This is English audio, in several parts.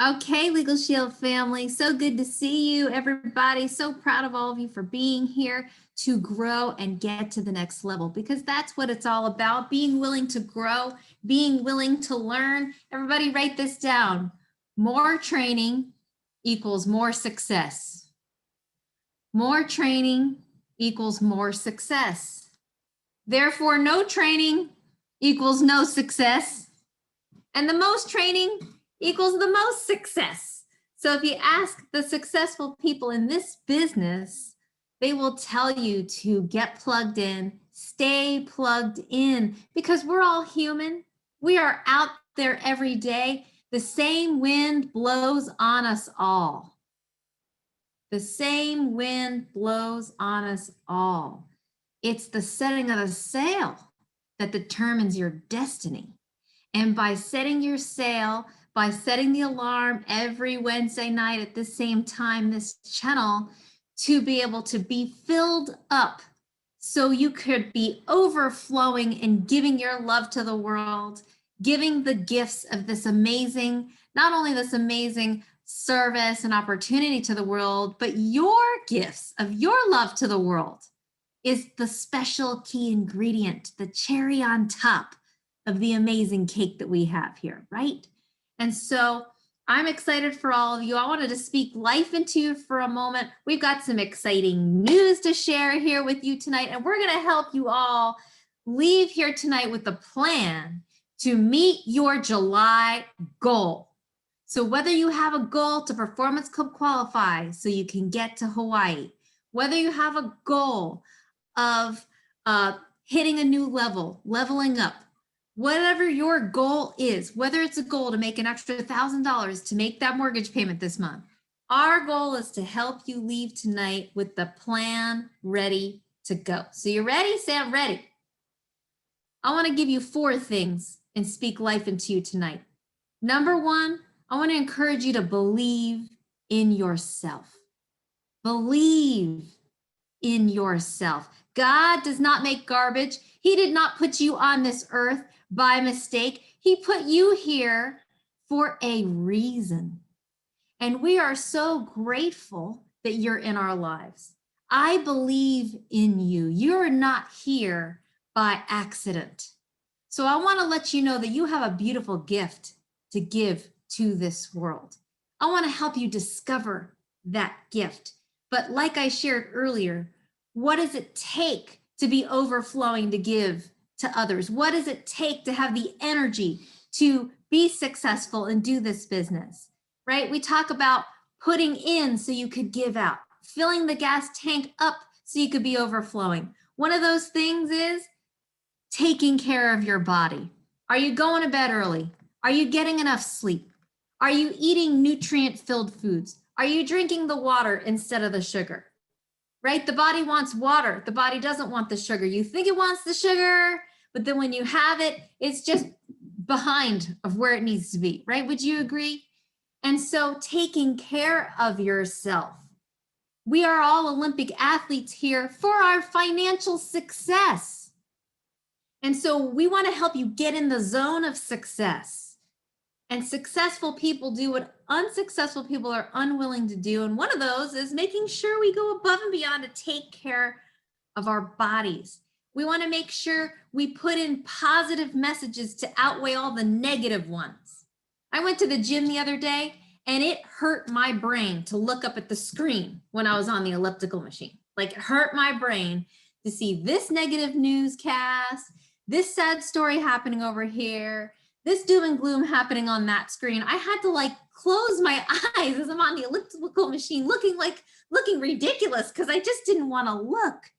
Okay, Legal Shield family, so good to see you, everybody. So proud of all of you for being here to grow and get to the next level, because that's what it's all about, being willing to grow, being willing to learn. Everybody write this down. More training equals more success. More training equals more success. Therefore, no training equals no success. And the most training equals the most success. So if you ask the successful people in this business, they will tell you to get plugged in, stay plugged in, because we're all human. We are out there every day. The same wind blows on us all. The same wind blows on us all. It's the setting of the sail that determines your destiny. And by setting your sail, by setting the alarm every Wednesday night at the same time, this channel, to be able to be filled up so you could be overflowing and giving your love to the world, giving the gifts of this amazing, not only this amazing service and opportunity to the world, but your gifts of your love to the world is the special key ingredient, the cherry on top of the amazing cake that we have here, right? And so I'm excited for all of you. I wanted to speak life into you for a moment. We've got some exciting news to share here with you tonight, and we're going to help you all leave here tonight with a plan to meet your July goal. So whether you have a goal to Performance Club qualify so you can get to Hawaii, whether you have a goal of hitting a new level, leveling up, whatever your goal is, whether it's a goal to make an extra $1,000 to make that mortgage payment this month, our goal is to help you leave tonight with the plan ready to go. So you ready? Say I'm ready. I want to give you 4 things and speak life into you tonight. Number 1, I want to encourage you to believe in yourself. Believe in yourself. God does not make garbage. He did not put you on this earth by mistake. He put you here for a reason. And we are so grateful that you're in our lives. I believe in you. You're not here by accident. So I want to let you know that you have a beautiful gift to give to this world. I want to help you discover that gift. But like I shared earlier, what does it take to be overflowing to give to others? What does it take to have the energy to be successful and do this business, right? We talk about putting in so you could give out, filling the gas tank up so you could be overflowing. One of those things is taking care of your body. Are you going to bed early? Are you getting enough sleep? Are you eating nutrient-filled foods? Are you drinking the water instead of the sugar? Right? The body wants water. The body doesn't want the sugar. You think it wants the sugar, but then when you have it, it's just behind of where it needs to be, right? Would you agree? And so taking care of yourself. We are all Olympic athletes here for our financial success. And so we want to help you get in the zone of success. And successful people do what unsuccessful people are unwilling to do. And one of those is making sure we go above and beyond to take care of our bodies. We want to make sure we put in positive messages to outweigh all the negative ones. I went to the gym the other day and it hurt my brain to look up at the screen when I was on the elliptical machine. Like, it hurt my brain to see this negative newscast, this sad story happening over here, this doom and gloom happening on that screen. I had to like close my eyes as I'm on the elliptical machine looking ridiculous because I just didn't want to look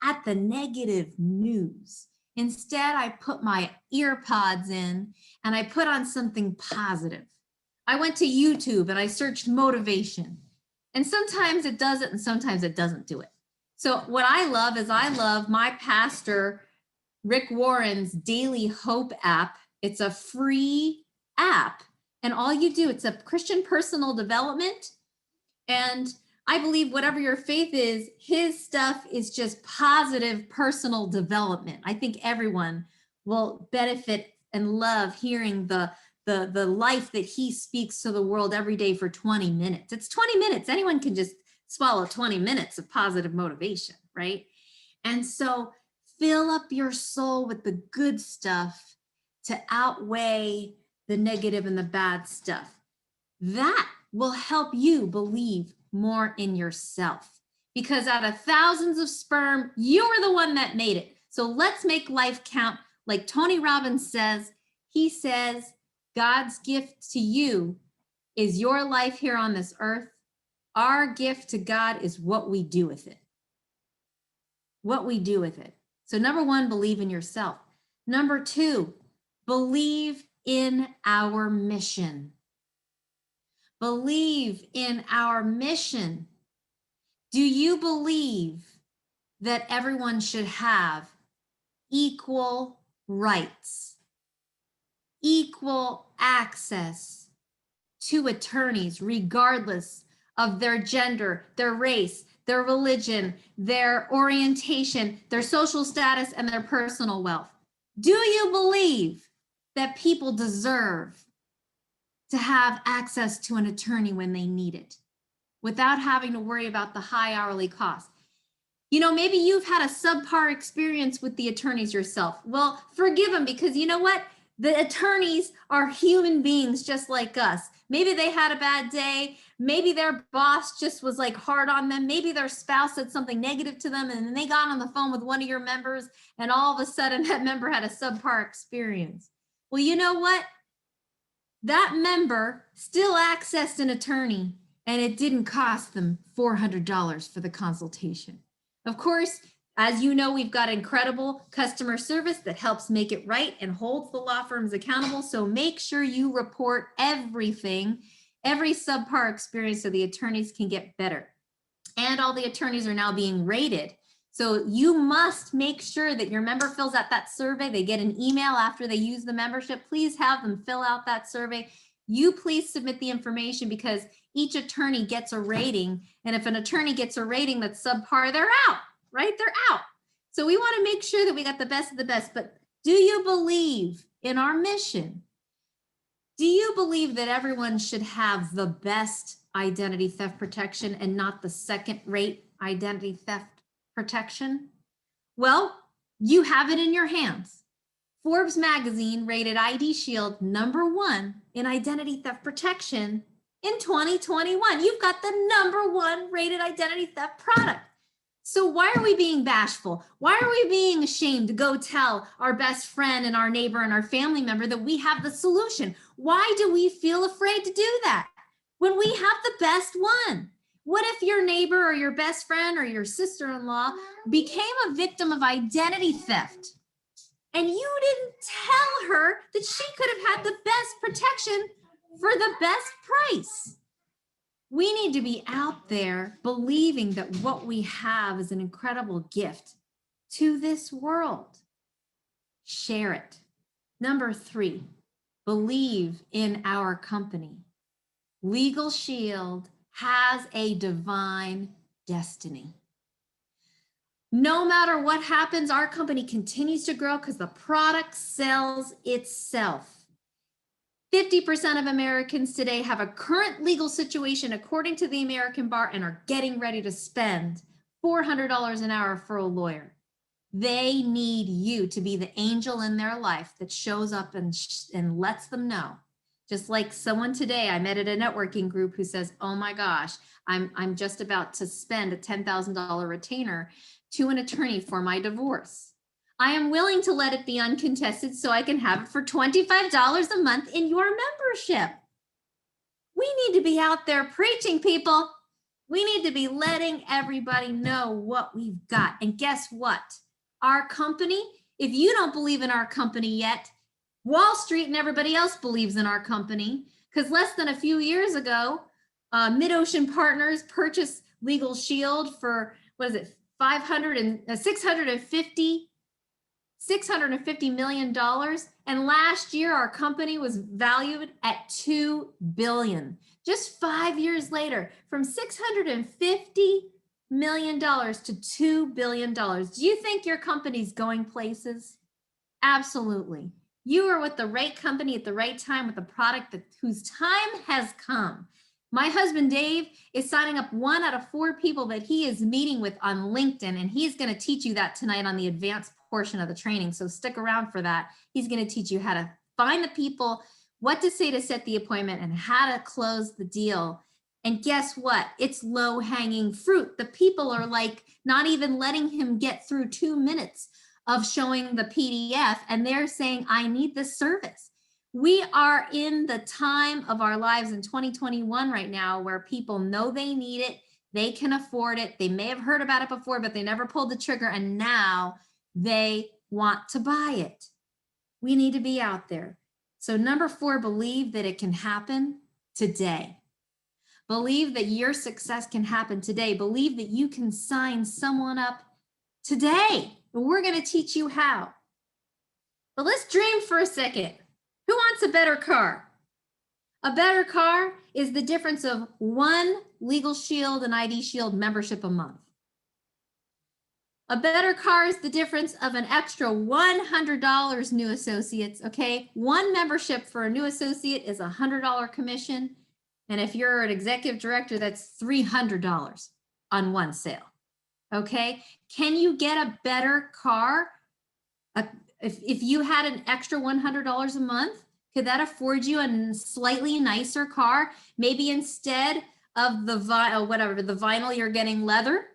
at the negative news. Instead, I put my ear pods in and I put on something positive. I went to YouTube and I searched motivation. And sometimes it does it and sometimes it doesn't do it. So what I love is I love my pastor, Rick Warren's Daily Hope app. It's a free app, and all you do, it's a Christian personal development. And I believe whatever your faith is, his stuff is just positive personal development. I think everyone will benefit and love hearing the the life that he speaks to the world every day for 20 minutes. It's 20 minutes. Anyone can just swallow 20 minutes of positive motivation, right? And so fill up your soul with the good stuff to outweigh the negative and the bad stuff. That will help you believe more in yourself, because out of thousands of sperm, you are the one that made it. So let's make life count. Like Tony Robbins says, he says, God's gift to you is your life here on this earth. Our gift to God is what we do with it. What we do with it. So number one, believe in yourself. Number two, believe in our mission. Believe in our mission. Do you believe that everyone should have equal rights, equal access to attorneys, regardless of their gender, their race, their religion, their orientation, their social status, and their personal wealth? Do you believe that people deserve to have access to an attorney when they need it without having to worry about the high hourly cost? You know, maybe you've had a subpar experience with the attorneys yourself. Well, forgive them, because you know what? The attorneys are human beings just like us. Maybe they had a bad day. Maybe their boss just was like hard on them. Maybe their spouse said something negative to them, and then they got on the phone with one of your members, and all of a sudden that member had a subpar experience. Well, you know what? That member still accessed an attorney, and it didn't cost them $400 for the consultation. Of course, as you know, we've got incredible customer service that helps make it right and holds the law firms accountable. So make sure you report everything, every subpar experience, so the attorneys can get better. And all the attorneys are now being rated. So you must make sure that your member fills out that survey. They get an email after they use the membership. Please have them fill out that survey. You please submit the information, because each attorney gets a rating. And if an attorney gets a rating that's subpar, they're out, right? They're out. So we want to make sure that we got the best of the best. But do you believe in our mission? Do you believe that everyone should have the best identity theft protection and not the second-rate identity theft protection? Well, you have it in your hands. Forbes magazine rated LegalShield #1 in identity theft protection in 2021. You've got the #1 rated identity theft product. So why are we being bashful? Why are we being ashamed to go tell our best friend and our neighbor and our family member that we have the solution? Why do we feel afraid to do that when we have the best one? What if your neighbor or your best friend or your sister-in-law became a victim of identity theft, and you didn't tell her that she could have had the best protection for the best price? We need to be out there believing that what we have is an incredible gift to this world. Share it. Number 3, believe in our company. LegalShield has a divine destiny. No matter what happens, our company continues to grow because the product sells itself. 50% of Americans today have a current legal situation according to the American Bar and are getting ready to spend $400 an hour for a lawyer. They need you to be the angel in their life that shows up and lets them know. Just like someone today I met at a networking group who says, oh my gosh, I'm just about to spend a $10,000 retainer to an attorney for my divorce. I am willing to let it be uncontested so I can have it for $25 a month in your membership. We need to be out there preaching, people. We need to be letting everybody know what we've got. And guess what? Our company, if you don't believe in our company yet, Wall Street and everybody else believes in our company, because less than a few years ago, Mid-Ocean Partners purchased LegalShield for, what is it, $650 million. And last year, our company was valued at $2 billion. Just 5 years later, from $650 million to $2 billion. Do you think your company's going places? Absolutely. You are with the right company at the right time with a product whose time has come. My husband, Dave, is signing up 1 out of 4 people that he is meeting with on LinkedIn, and he's going to teach you that tonight on the advanced portion of the training. So stick around for that. He's going to teach you how to find the people, what to say to set the appointment, and how to close the deal. And guess what? It's low-hanging fruit. The people are like not even letting him get through 2 minutes of showing the PDF, and they're saying, I need this service. We are in the time of our lives in 2021 right now where people know they need it, they can afford it, they may have heard about it before, but they never pulled the trigger, and now they want to buy it. We need to be out there. So number 4, believe that it can happen today. Believe that your success can happen today. Believe that you can sign someone up today. We're going to teach you how. But let's dream for a second. Who wants a better car? A better car is the difference of 1 LegalShield and ID Shield membership a month. A better car is the difference of an extra $100, new associates, okay? 1 membership for a new associate is a $100 commission. And if you're an executive director, that's $300 on 1 sale, okay? Can you get a better car? If you had an extra $100 a month, could that afford you a slightly nicer car? Maybe instead of the vinyl, you're getting leather,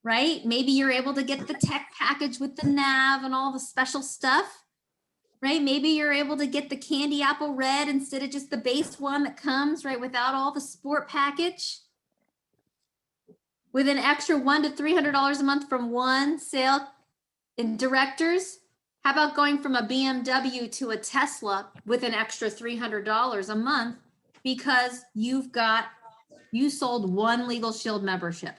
right? Maybe you're able to get the tech package with the nav and all the special stuff, right? Maybe you're able to get the candy apple red instead of just the base one that comes, right, without all the sport package. With an extra $100 to $300 a month from 1 sale in directors. How about going from a BMW to a Tesla with an extra $300 a month because you sold 1 LegalShield membership,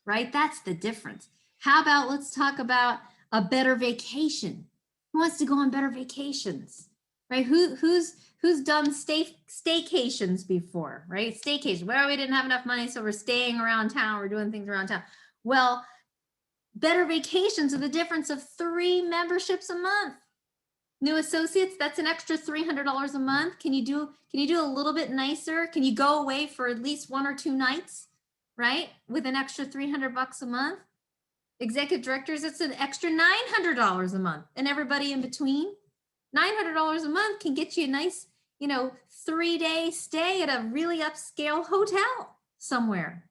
right? That's the difference. How about let's talk about a better vacation. Who wants to go on better vacations, right? Who's done staycations before, right? Staycation. Well, we didn't have enough money, so we're staying around town. We're doing things around town. Well, better vacations are the difference of 3 memberships a month. New associates, that's an extra $300 a month. Can you do a little bit nicer? Can you go away for at least 1 or 2 nights, right? With an extra $300 a month. Executive directors, it's an extra $900 a month, and everybody in between. $900 a month can get you a nice, 3-day stay at a really upscale hotel somewhere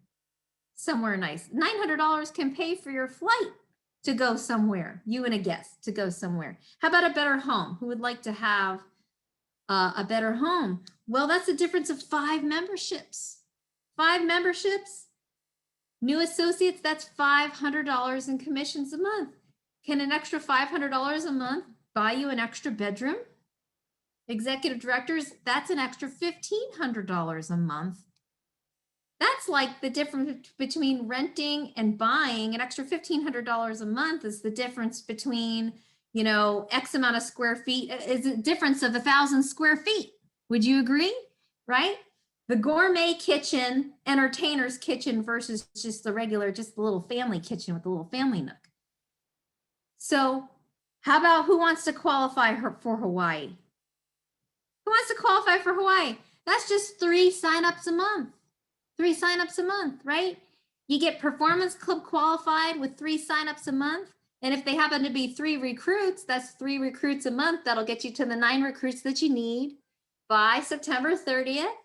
nice. $900 can pay for your flight to go somewhere, you and a guest to go somewhere. How about a better home? Who would like to have a better home? Well, that's a difference of 5 memberships. 5 memberships. New associates, that's $500 in commissions a month. Can an extra $500 a month buy you an extra bedroom? Executive directors, that's an extra $1,500 a month. That's like the difference between renting and buying. An extra $1,500 a month is the difference between, X amount of square feet, is a difference of 1,000 square feet. Would you agree? Right? The gourmet kitchen, entertainer's kitchen versus just the little family kitchen with the little family nook. So how about who wants to qualify for Hawaii? Who wants to qualify for Hawaii? That's just 3 signups a month. 3 signups a month, right? You get Performance Club qualified with 3 signups a month. And if they happen to be 3 recruits, that's 3 recruits a month. That'll get you to the 9 recruits that you need by September 30th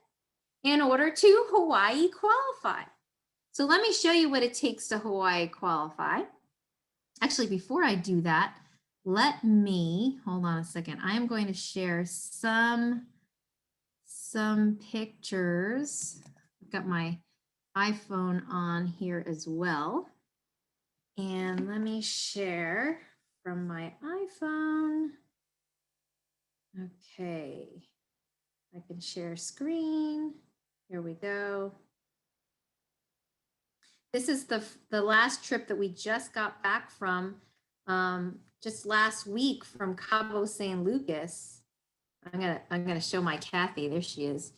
in order to Hawaii qualify. So let me show you what it takes to Hawaii qualify. Actually, before I do that, hold on a second. I am going to share some pictures. I've got my iPhone on here as well. And let me share from my iPhone. Okay, I can share screen. Here we go. This is the last trip that we just got back from just last week from Cabo San Lucas. I'm gonna show my Kathy. There she is.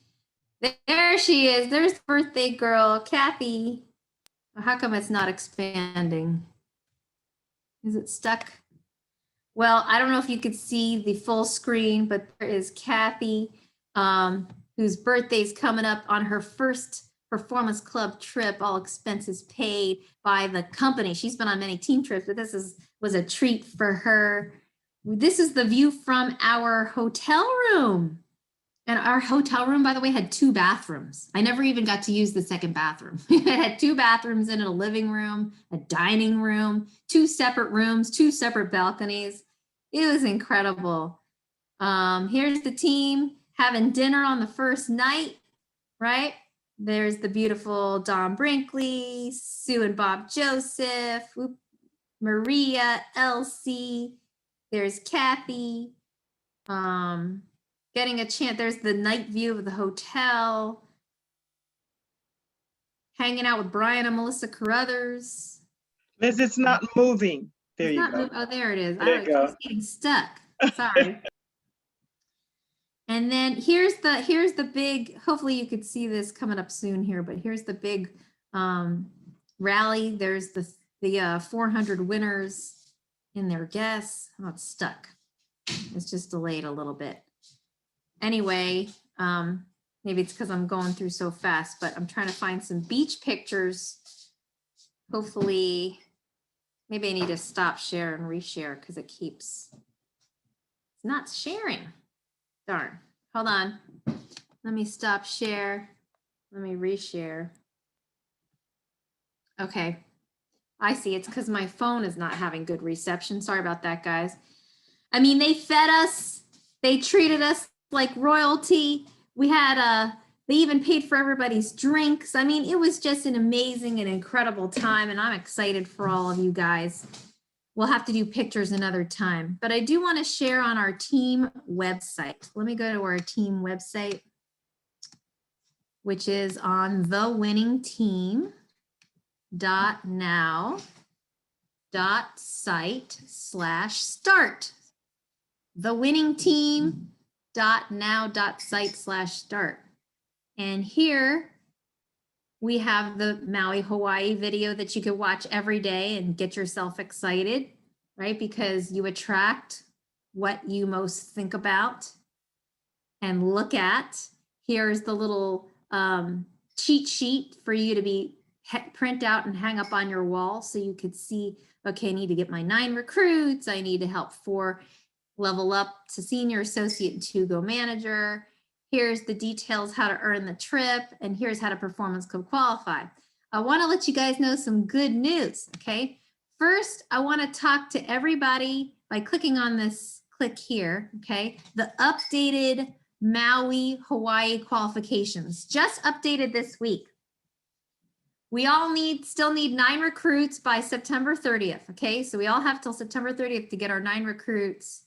There she is. There's the birthday girl, Kathy. How come it's not expanding? Is it stuck? Well, I don't know if you could see the full screen, but there is Kathy, whose birthday's coming up on her first Performance Club trip, all expenses paid by the company. She's been on many team trips, but this was a treat for her. This is the view from our hotel room. And our hotel room, by the way, had 2 bathrooms. I never even got to use the second bathroom. It had 2 bathrooms in it, a living room, a dining room, 2 separate rooms, 2 separate balconies. It was incredible. Here's the team having dinner on the first night, right? There's the beautiful Don Brinkley, Sue and Bob Joseph, Maria, Elsie. There's Kathy. Getting a chance. There's the night view of the hotel. Hanging out with Brian and Melissa Carruthers. Liz, it's not moving. There you go. Oh, there it is. There you go. It's getting stuck. Sorry. And then here's the big, hopefully you could see this coming up soon here, but here's the big rally. There's the 400 winners in their guests. Oh, it's stuck. It's just delayed a little bit. Anyway, maybe it's because I'm going through so fast, but I'm trying to find some beach pictures. Hopefully, maybe I need to stop share and reshare because it's not sharing. Darn. Hold on. Let me stop share. Let me reshare. Okay. I see. It's because my phone is not having good reception. Sorry about that, guys. I mean, they fed us. They treated us like royalty. We had they even paid for everybody's drinks. I mean, it was just an amazing and incredible time, and I'm excited for all of you guys. We'll have to do pictures another time, but I do want to share on our team website. Let me go to our team website, which is on thewinningteam.now.site/start. thewinningteam.now.site/start. And here we have the Maui, Hawaii video that you can watch every day and get yourself excited, right? Because you attract what you most think about and look at. Here's the little cheat sheet for you to print out and hang up on your wall so you could see, okay, I need to get my 9 recruits. I need to help 4 level up to senior associate and 2 go manager. Here's the details, how to earn the trip, and here's how to Performance Club qualify. I want to let you guys know some good news, okay? First, I want to talk to everybody by clicking on this click here, okay? The updated Maui, Hawaii qualifications, just updated this week. We all still need 9 recruits by September 30th, okay? So we all have till September 30th to get our 9 recruits,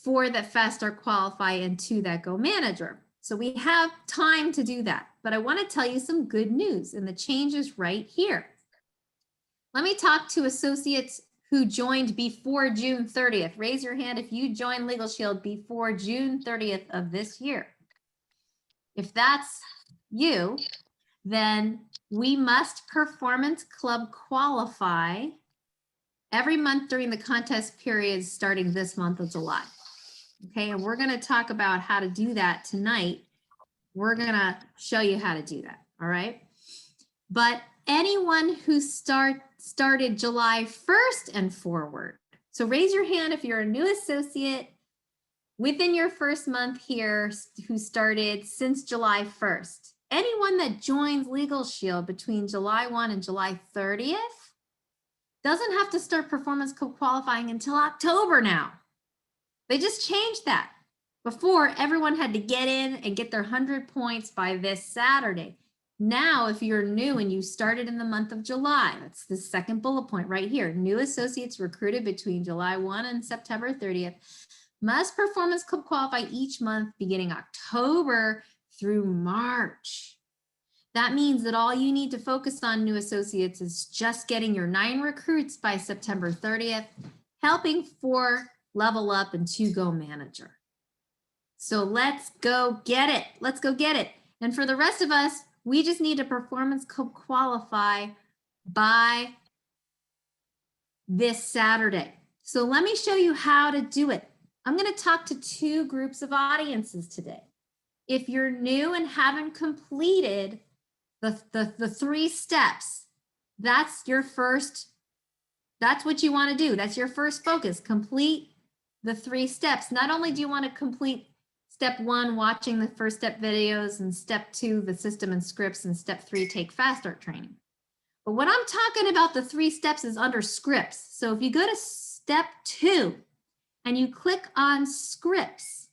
4 that fast start qualify and 2 that go manager. So we have time to do that, but I want to tell you some good news, and the change is right here. Let me talk to associates who joined before June 30th. Raise your hand if you joined LegalShield before June 30th of this year. If that's you, then we must Performance Club qualify every month during the contest period starting this month of July. Okay, and we're going to talk about how to do that tonight. We're going to show you how to do that, all right? But anyone who started July 1st and forward, so raise your hand if you're a new associate within your first month here who started since July 1st. Anyone that joins LegalShield between July 1 and July 30th doesn't have to start Performance Club qualifying until October now. They just changed that. Before, everyone had to get in and get their 100 points by this Saturday. Now, if you're new and you started in the month of July, that's the second bullet point right here. New associates recruited between July 1 and September 30th must Performance Club qualify each month beginning October through March. That means that all you need to focus on, new associates, is just getting your 9 recruits by September 30th, helping 4 level up and 2 go manager. So let's go get it. Let's go get it. And for the rest of us, we just need to Performance Club qualify by this Saturday. So let me show you how to do it. I'm going to talk to two groups of audiences today. If you're new and haven't completed the 3 steps, that's your first, that's what you want to do. That's your first focus. Complete the 3 steps. Not only do you want to complete step 1, watching the first step videos, and step 2, the system and scripts, and step 3, take fast start training. But what I'm talking about, the 3 steps, is under scripts. So if you go to step 2 and you click on scripts,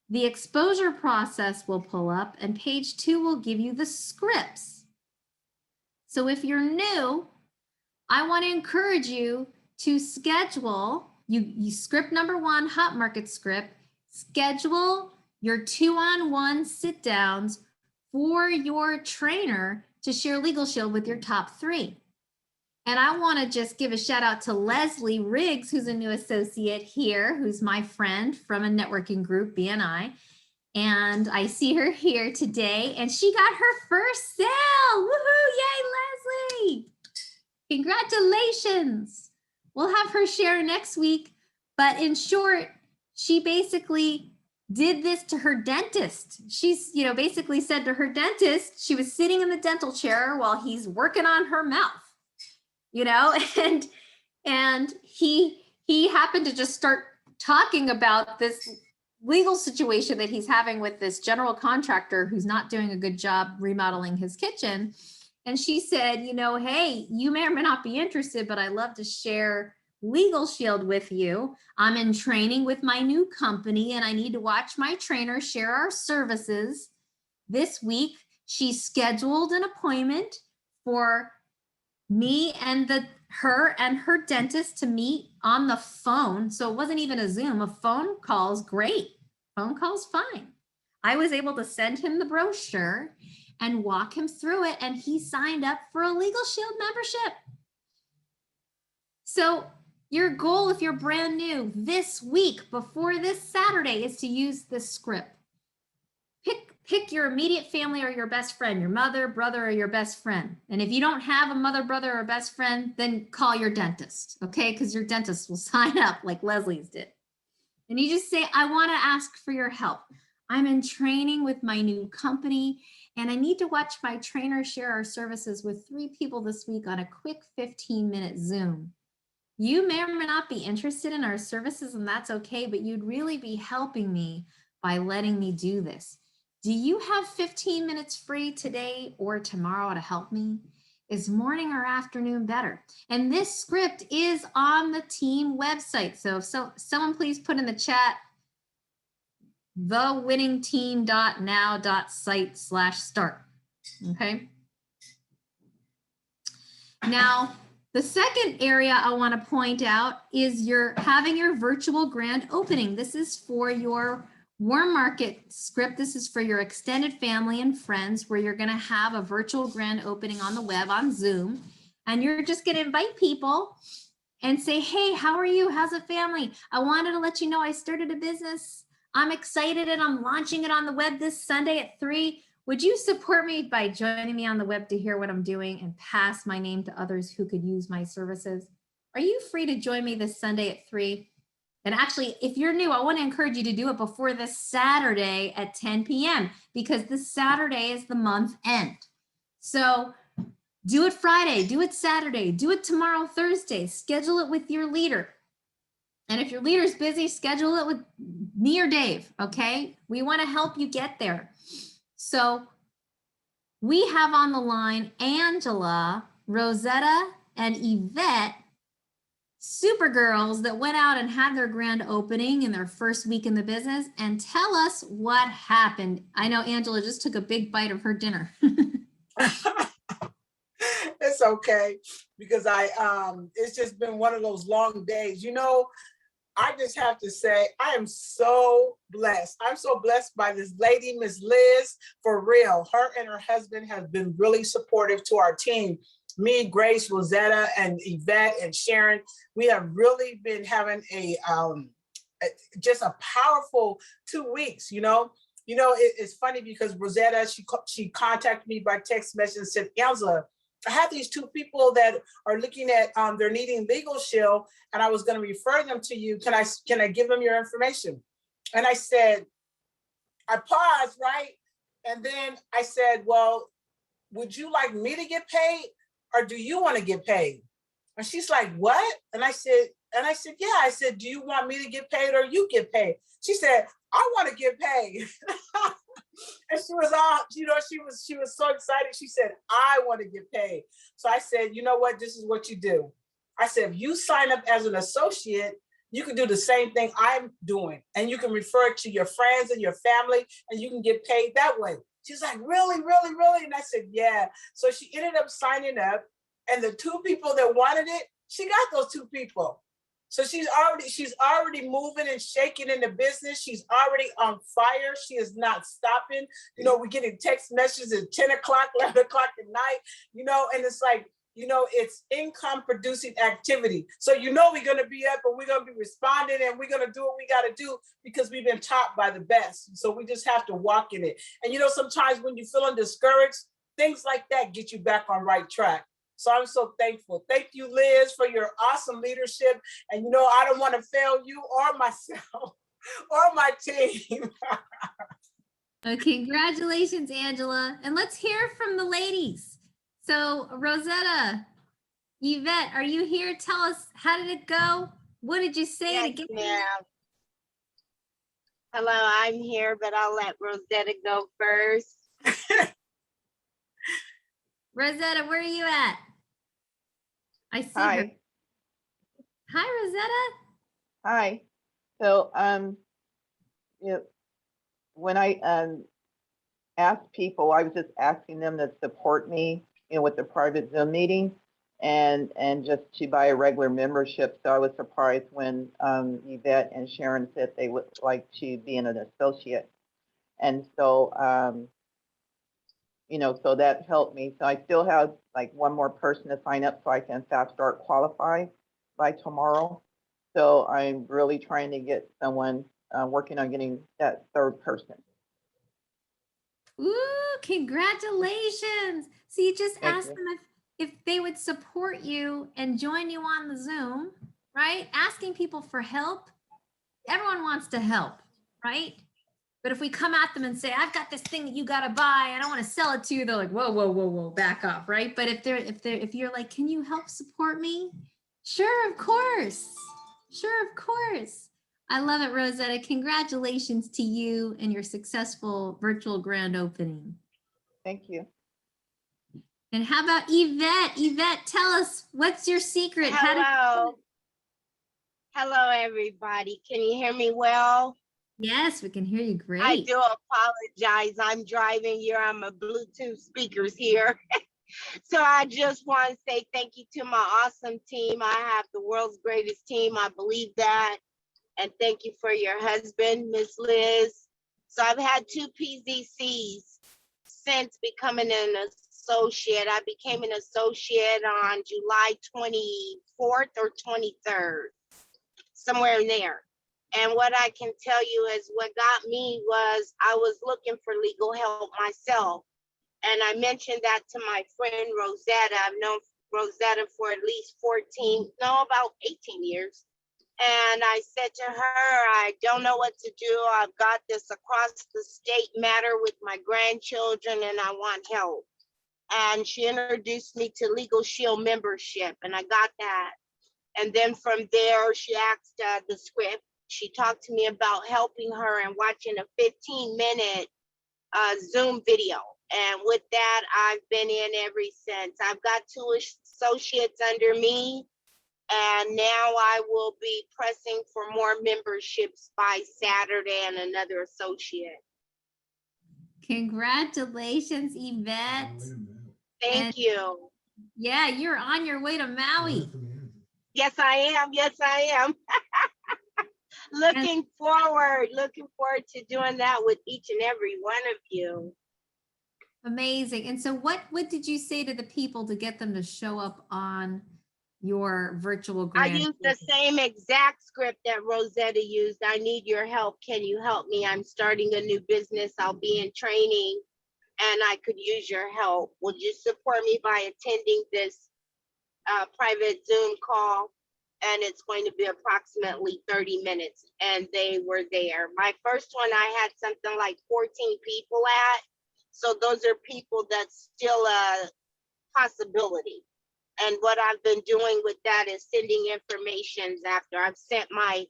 the exposure process will pull up and page 2 will give you the scripts. So if you're new, I want to encourage you to schedule, you script number 1, hot market script, schedule your 2-on-1 sit downs for your trainer to share LegalShield with your top 3. And I want to just give a shout out to Leslie Riggs, who's a new associate here, who's my friend from a networking group, BNI. And I see her here today, and she got her first sale. Woohoo! Yay, Leslie! Congratulations. We'll have her share next week. But in short, she basically did this to her dentist. She's, basically said to her dentist, she was sitting in the dental chair while he's working on her mouth. And he happened to just start talking about this legal situation that he's having with this general contractor who's not doing a good job remodeling his kitchen. And she said, hey, you may or may not be interested, but I'd love to share LegalShield with you. I'm in training with my new company and I need to watch my trainer share our services. This week, she scheduled an appointment for me and her and her dentist to meet on the phone. So it wasn't even a Zoom. A phone call's great. Phone call's fine. I was able to send him the brochure and walk him through it, and he signed up for a LegalShield membership. So your goal, if you're brand new this week before this Saturday, is to use this script. Pick your immediate family or your best friend, your mother, brother, or your best friend. And if you don't have a mother, brother, or best friend, then call your dentist, okay? Because your dentist will sign up like Leslie's did. And you just say, I want to ask for your help. I'm in training with my new company, and I need to watch my trainer share our services with 3 people this week on a quick 15-minute Zoom. You may or may not be interested in our services, and that's okay, but you'd really be helping me by letting me do this. Do you have 15 minutes free today or tomorrow to help me? Is morning or afternoon better? And this script is on the team website. So someone please put in the chat, thewinningteam.now.site/start. Okay. Now, the second area I want to point out is having your virtual grand opening. This is for your warm market script. This is for your extended family and friends, where you're going to have a virtual grand opening on the web on Zoom. And you're just going to invite people and say, hey, how are you? How's the family? I wanted to let you know I started a business. I'm excited and I'm launching it on the web this Sunday at 3. Would you support me by joining me on the web to hear what I'm doing and pass my name to others who could use my services? Are you free to join me this Sunday at 3? And actually, if you're new, I want to encourage you to do it before this Saturday at 10 p.m. because this Saturday is the month end. So do it Friday, do it Saturday, do it tomorrow, Thursday. Schedule it with your leader. And if your leader's busy, schedule it with me or Dave, okay? We want to help you get there. So we have on the line Angela, Rosetta, and Yvette, super girls that went out and had their grand opening in their first week in the business, and tell us what happened. I know Angela just took a big bite of her dinner. It's okay, because it's just been one of those long days. I just have to say, I am so blessed. I'm so blessed by this lady, Miss Liz, for real. Her and her husband have been really supportive to our team. Me, Grace, Rosetta, and Yvette, and Sharon, we have really been having just a powerful 2 weeks, it's funny because Rosetta, she contacted me by text message and said, Angela, I have these two people that are looking at, they're needing LegalShield, and I was going to refer them to you. Can I give them your information? And I said, I paused, right? And then I said, well, would you like me to get paid, or do you want to get paid? And she's like, what? And I said, yeah. I said, do you want me to get paid or you get paid? She said, I want to get paid. And she was all, she was so excited. She said, I want to get paid. So I said, you know what? This is what you do. I said, if you sign up as an associate, you can do the same thing I'm doing. And you can refer it to your friends and your family, and you can get paid that way. She's like, really, really, really? And I said, yeah. So she ended up signing up, and the two people that wanted it, she got those two people. So she's already moving and shaking in the business. She's already on fire. She is not stopping. We're getting text messages at 10 o'clock, 11 o'clock at night, and it's like, it's income producing activity. So, we're going to be up and we're going to be responding and we're going to do what we got to do because we've been taught by the best. So we just have to walk in it. And, sometimes when you're feeling discouraged, things like that get you back on right track. So I'm so thankful. Thank you, Liz, for your awesome leadership. And, I don't want to fail you or myself or my team. Congratulations, Angela. And let's hear from the ladies. So Rosetta, Yvette, are you here? Tell us, how did it go? What did you say to get ma'am. Hello, I'm here, but I'll let Rosetta go first. Rosetta, where are you at? I see Hi. her. Hi, Rosetta. Hi. So, when I asked people, I was just asking them to support me, with the private Zoom meeting and just to buy a regular membership. So I was surprised when Yvette and Sharon said they would like to be an associate. And so, so that helped me. So I still have like one more person to sign up so I can fast start qualify by tomorrow. So I'm really trying to get someone working on getting that third person. Ooh, congratulations. So you just Thank asked you. them if they would support you and join you on the Zoom, right? Asking people for help. Everyone wants to help, right? But if we come at them and say, I've got this thing that you got to buy, and I want to sell it to you, they're like, whoa, whoa, whoa, whoa, back off, right? But if you're like, can you help support me? Sure, of course. Sure, of course. I love it, Rosetta. Congratulations to you and your successful virtual grand opening. Thank you. And how about Yvette? Yvette, tell us, what's your secret? Hello. Hello, everybody. Can you hear me well? Yes, we can hear you great. I do apologize. I'm driving here on my Bluetooth speakers here. So I just want to say thank you to my awesome team. I have the world's greatest team. I believe that. And thank you for your husband, Miss Liz. So I've had 2 PZCs since becoming an associate. I became an associate on July 24th or 23rd, somewhere in there. And what I can tell you is what got me was I was looking for legal help myself. And I mentioned that to my friend Rosetta. I've known Rosetta for at least about 18 years. And I said to her, I don't know what to do. I've got this across the state matter with my grandchildren and I want help. And she introduced me to LegalShield membership and I got that. And then from there, she asked the script. She talked to me about helping her and watching a 15-minute Zoom video. And with that, I've been in ever since. I've got 2 associates under me. And now I will be pressing for more memberships by Saturday and another associate. Congratulations, Yvette. Thank you. Yeah, you're on your way to Maui. Yes, I am. Yes, I am. Looking forward to doing that with each and every one of you. Amazing. And so what did you say to the people to get them to show up on your virtual grand? I used the same exact script that Rosetta used. I need your help. Can you help me? I'm starting a new business. I'll be in training and I could use your help. Would you support me by attending this private Zoom call? And it's going to be approximately 30 minutes. And they were there. My first one, I had something like 14 people at. So those are people that's still a possibility. And what I've been doing with that is sending informations after I've sent my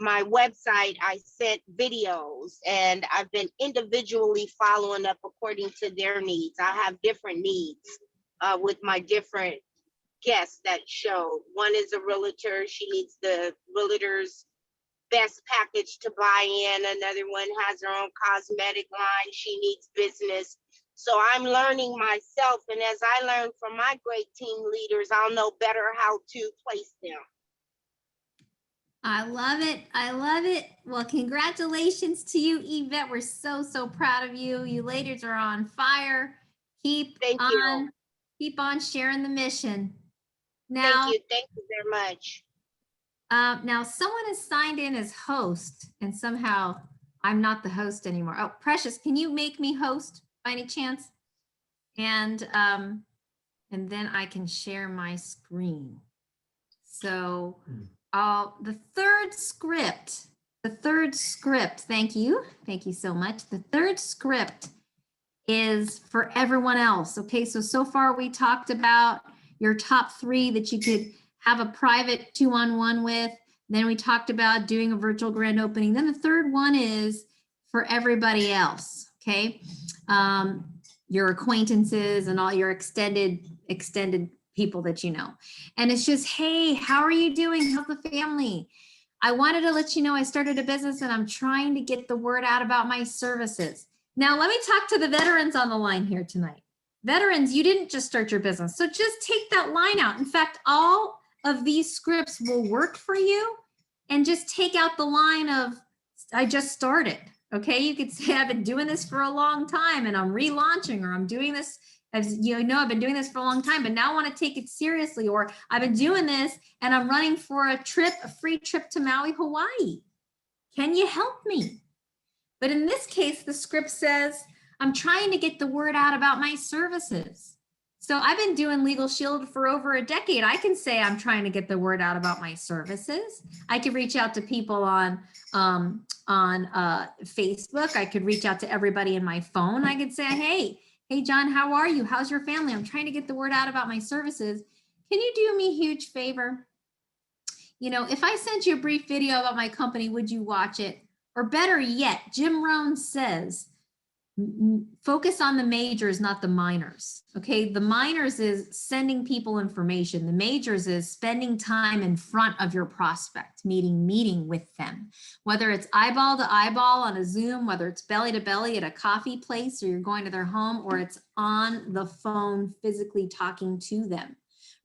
website, I sent videos, and I've been individually following up according to their needs. I have different needs with my different guests that show. One is a realtor. She needs the realtor's best package to buy in. Another one has her own cosmetic line. She needs business. So I'm learning myself. And as I learn from my great team leaders, I'll know better how to place them. I love it. I love it. Well, congratulations to you, Yvette. We're so, so proud of you. You ladies are on fire. Keep Thank you. Keep on sharing the mission. Thank you very much. Now someone has signed in as host and somehow I'm not the host anymore. Oh, Precious, can you make me host by any chance? And then I can share my screen. So the third script, thank you so much. The third script is for everyone else. Okay, so far we talked about your top 3 that you could have a private 2-on-1 with. Then we talked about doing a virtual grand opening. Then the third one is for everybody else, okay? Your acquaintances and all your extended people that you know. And it's just, hey, how are you doing? How's the family? I wanted to let you know I started a business and I'm trying to get the word out about my services. Now, let me talk to the veterans on the line here tonight. Veterans, you didn't just start your business. So just take that line out. In fact, all of these scripts will work for you, and just take out the line of, I just started. Okay, you could say I've been doing this for a long time and I'm relaunching, or I'm doing this, as you know, I've been doing this for a long time, but now I want to take it seriously, or I've been doing this and I'm running for a free trip to Maui, Hawaii. Can you help me? But in this case, the script says, I'm trying to get the word out about my services. So I've been doing LegalShield for over a decade. I can say I'm trying to get the word out about my services. I could reach out to people on Facebook. I could reach out to everybody in my phone. I could say, hey, John, how are you? How's your family? I'm trying to get the word out about my services. Can you do me a huge favor? You know, if I sent you a brief video about my company, would you watch it? Or better yet, Jim Rohn says, focus on the majors, not the minors. Okay, the minors is sending people information. The majors is spending time in front of your prospect, meeting with them. Whether it's eyeball to eyeball on a Zoom, whether it's belly to belly at a coffee place, or you're going to their home, or it's on the phone physically talking to them.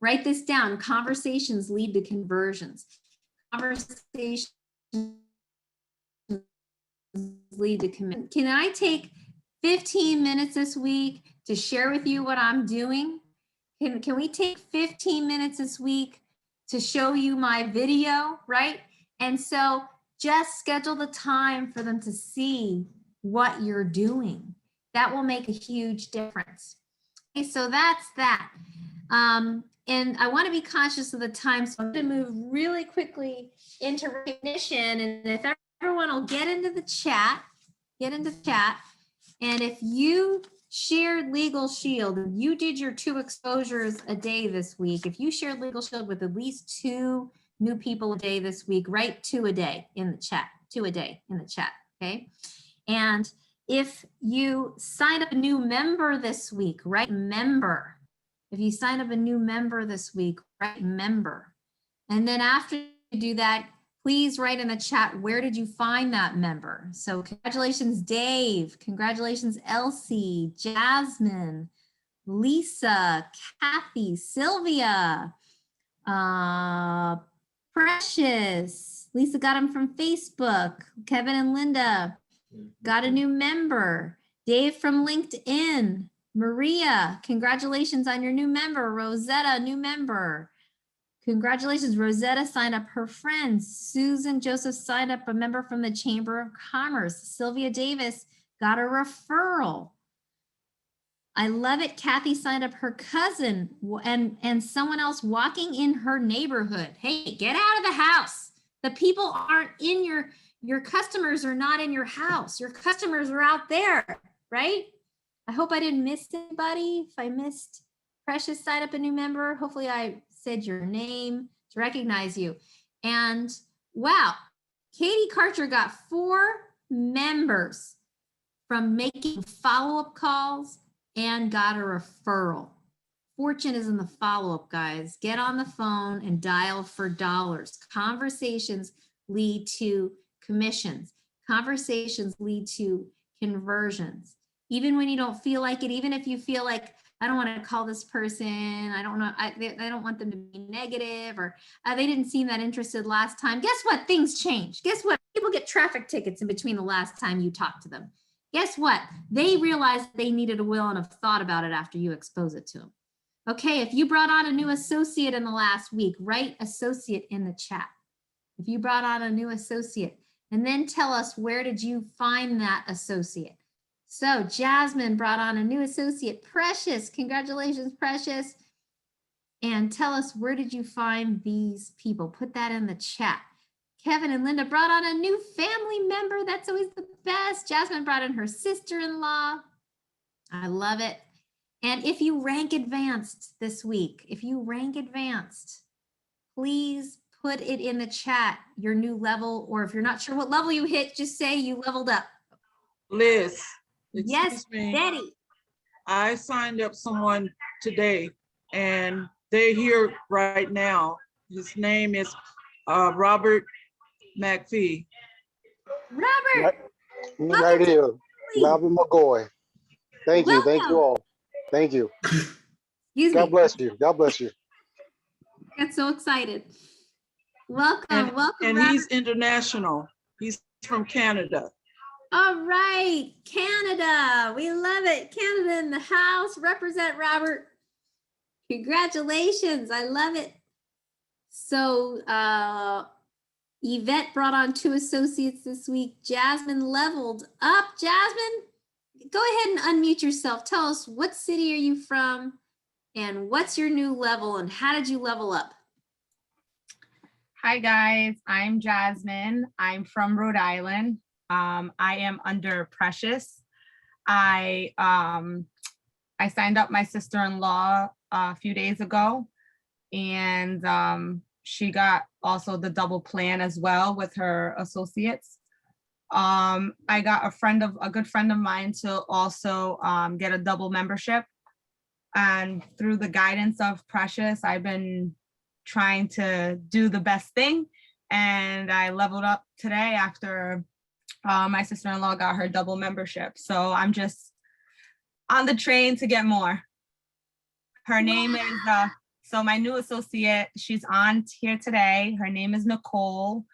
Write this down. Conversations lead to conversions. Conversations lead to commitment. Can I take 15 minutes this week to share with you what I'm doing? Can we take 15 minutes this week to show you my video, right? And so just schedule the time for them to see what you're doing. That will make a huge difference. Okay, so that's that. And I want to be conscious of the time, so I'm going to move really quickly into recognition. And if everyone will get into the chat, and if you shared LegalShield, you did your 2 exposures a day this week. If you shared LegalShield with at least 2 new people a day this week, write 2 a day in the chat, 2 a day in the chat, okay? And if you sign up a new member this week, write member. If you sign up a new member this week, write member. And then after you do that, please write in the chat, where did you find that member? So congratulations, Dave. Congratulations, Elsie, Jasmine, Lisa, Kathy, Sylvia, Precious. Lisa got them from Facebook. Kevin and Linda got a new member. Dave from LinkedIn. Maria, congratulations on your new member. Rosetta, new member. Congratulations, Rosetta signed up her friends. Susan Joseph signed up a member from the Chamber of Commerce. Sylvia Davis got a referral. I love it. Kathy signed up her cousin and someone else walking in her neighborhood. Hey, get out of the house. The people aren't in your customers are not in your house. Your customers are out there, right? I hope I didn't miss anybody. If I missed Precious, sign up a new member. Hopefully I said your name to recognize you. And wow, Katie Karcher got 4 members from making follow-up calls and got a referral. Fortune is in the follow-up, guys. Get on the phone and dial for dollars. Conversations lead to commissions. Conversations lead to conversions. Even when you don't feel like it, even if you feel like, I don't want to call this person, I don't know, I don't want them to be negative, or they didn't seem that interested last time. Guess what? Things change. Guess what? People get traffic tickets in between the last time you talked to them. Guess what? They realized they needed a will and have thought about it after you expose it to them. Okay, if you brought on a new associate in the last week, write associate in the chat. If you brought on a new associate, and then tell us, where did you find that associate? So Jasmine brought on a new associate, Precious. Congratulations, Precious. And tell us, where did you find these people? Put that in the chat. Kevin and Linda brought on a new family member. That's always the best. Jasmine brought in her sister-in-law. I love it. And if you rank advanced this week, if you rank advanced, please put it in the chat, your new level, or if you're not sure what level you hit, just say you leveled up. Liz, Yes, excuse me. Betty. I signed up someone today and they're here right now. His name is Robert McPhee. Robert. Right here, Robert McGoy. Thank you all. Thank you. Excuse God me. bless you. God bless you. I got so excited. Welcome, And welcome, he's Robert. international. He's from Canada. All right, Canada. We love it. Canada in the house. Represent, Robert. Congratulations. I love it. So Yvette brought on 2 associates this week. Jasmine leveled up. Jasmine, go ahead and unmute yourself. Tell us, what city are you from and what's your new level and how did you level up? Hi guys, I'm Jasmine. I'm from Rhode Island. I am under Precious. I signed up my sister-in-law a few days ago, and she got also the double plan as well with her associates. I got a good friend of mine to also get a double membership, and through the guidance of Precious, I've been trying to do the best thing, and I leveled up today after my sister-in-law got her double membership. So I'm just on the train to get more. Her name is, so my new associate, she's on here today. Her name is Nicole.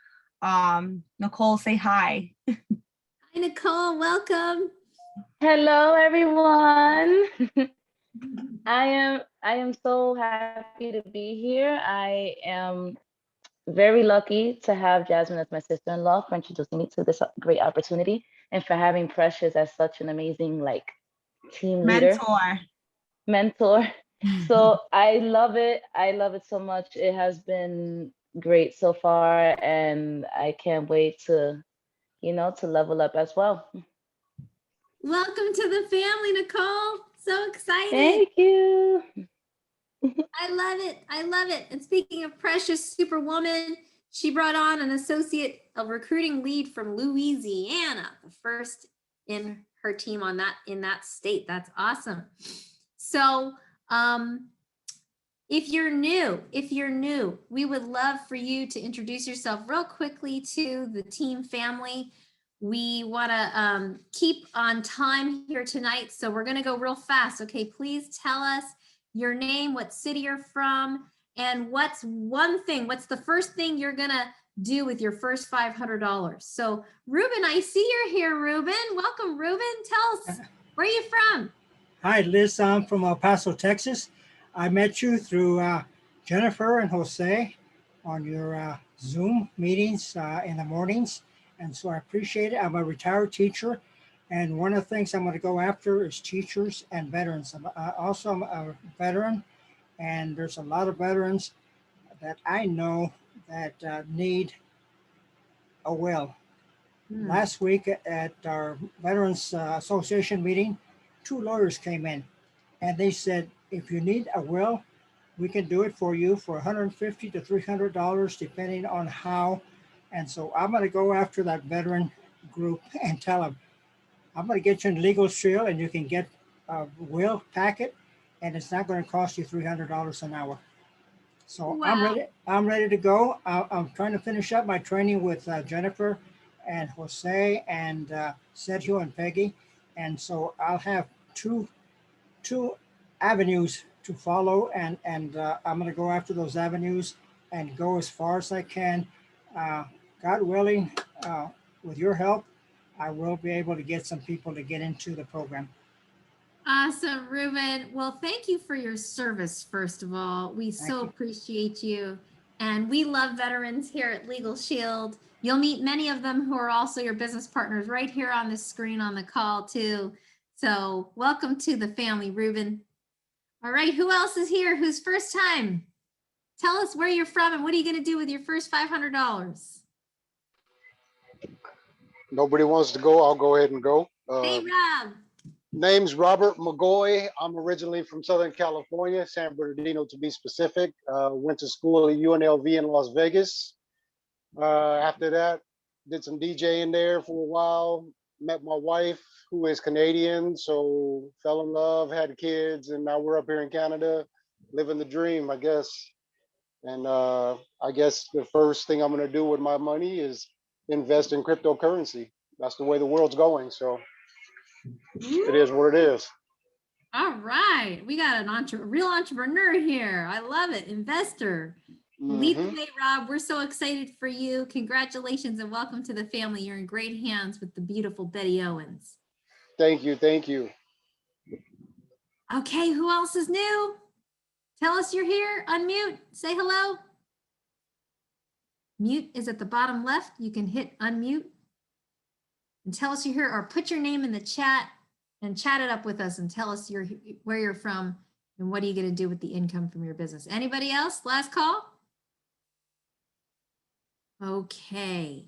Nicole, say hi. Hi, Nicole, welcome. Hello, everyone. I am so happy to be here. I am very lucky to have Jasmine as my sister-in-law for introducing me to this great opportunity and for having Precious as such an amazing team leader. Mentor. So I love it. I love it so much. It has been great so far, and I can't wait to, to level up as well. Welcome to the family, Nicole. So excited. Thank you. I love it. I love it. And speaking of Precious Superwoman, she brought on an associate, a recruiting lead from Louisiana, the first in her team in that state. That's awesome. So if you're new, we would love for you to introduce yourself real quickly to the team family. We want to keep on time here tonight, so we're going to go real fast. Okay, please tell us your name, what city you're from, and what's the first thing you're going to do with your first $500. So Ruben, I see you're here, Ruben. Welcome, Ruben. Tell us, where are you from? Hi, Liz. I'm from El Paso, Texas. I met you through Jennifer and Jose on your Zoom meetings in the mornings. And so I appreciate it. I'm a retired teacher And one of the things I'm going to go after is teachers and veterans. I'm also a veteran, and there's a lot of veterans that I know that need a will. Last week at our Veterans Association meeting, 2 lawyers came in and they said, if you need a will, we can do it for you for $150 to $300, depending on how. And so I'm going to go after that veteran group and tell them, I'm going to get you in LegalShield and you can get a will packet and it's not going to cost you $300 an hour. So Wow. I'm ready to go. I'm trying to finish up my training with Jennifer and Jose and Sergio and Peggy. And so I'll have two avenues to follow, and I'm going to go after those avenues and go as far as I can. God willing, with your help, I will be able to get some people to get into the program. Awesome, Ruben. Well, thank you for your service, first of all. We so you. appreciate you. And we love veterans here at LegalShield. You'll meet many of them who are also your business partners right here on the screen on the call too. So welcome to the family, Ruben. All right, who else is here? Who's first time? Tell us where you're from and what are you going to do with your first $500? Nobody wants to go. I'll go ahead and go. Hey, Rob. Name's Robert McGoy. I'm originally from Southern California, San Bernardino to be specific. Went to school at UNLV in Las Vegas. After that, did some DJing there for a while. Met my wife, who is Canadian, so fell in love, had kids, and now we're up here in Canada, living the dream, I guess. And I guess the first thing I'm going to do with my money is invest in cryptocurrency. That's the way the world's going. So it is what it is. All right. We got a real entrepreneur here. I love it. Investor. Lead the way, Rob. We're so excited for you. Congratulations and welcome to the family. You're in great hands with the beautiful Betty Owens. Thank you. Thank you. Okay. Who else is new? Tell us you're here. Unmute. Say hello. Mute is at the bottom left. You can hit unmute and tell us you're here, or put your name in the chat and chat it up with us and tell us where you're from and what are you going to do with the income from your business. Anybody else? Last call. Okay.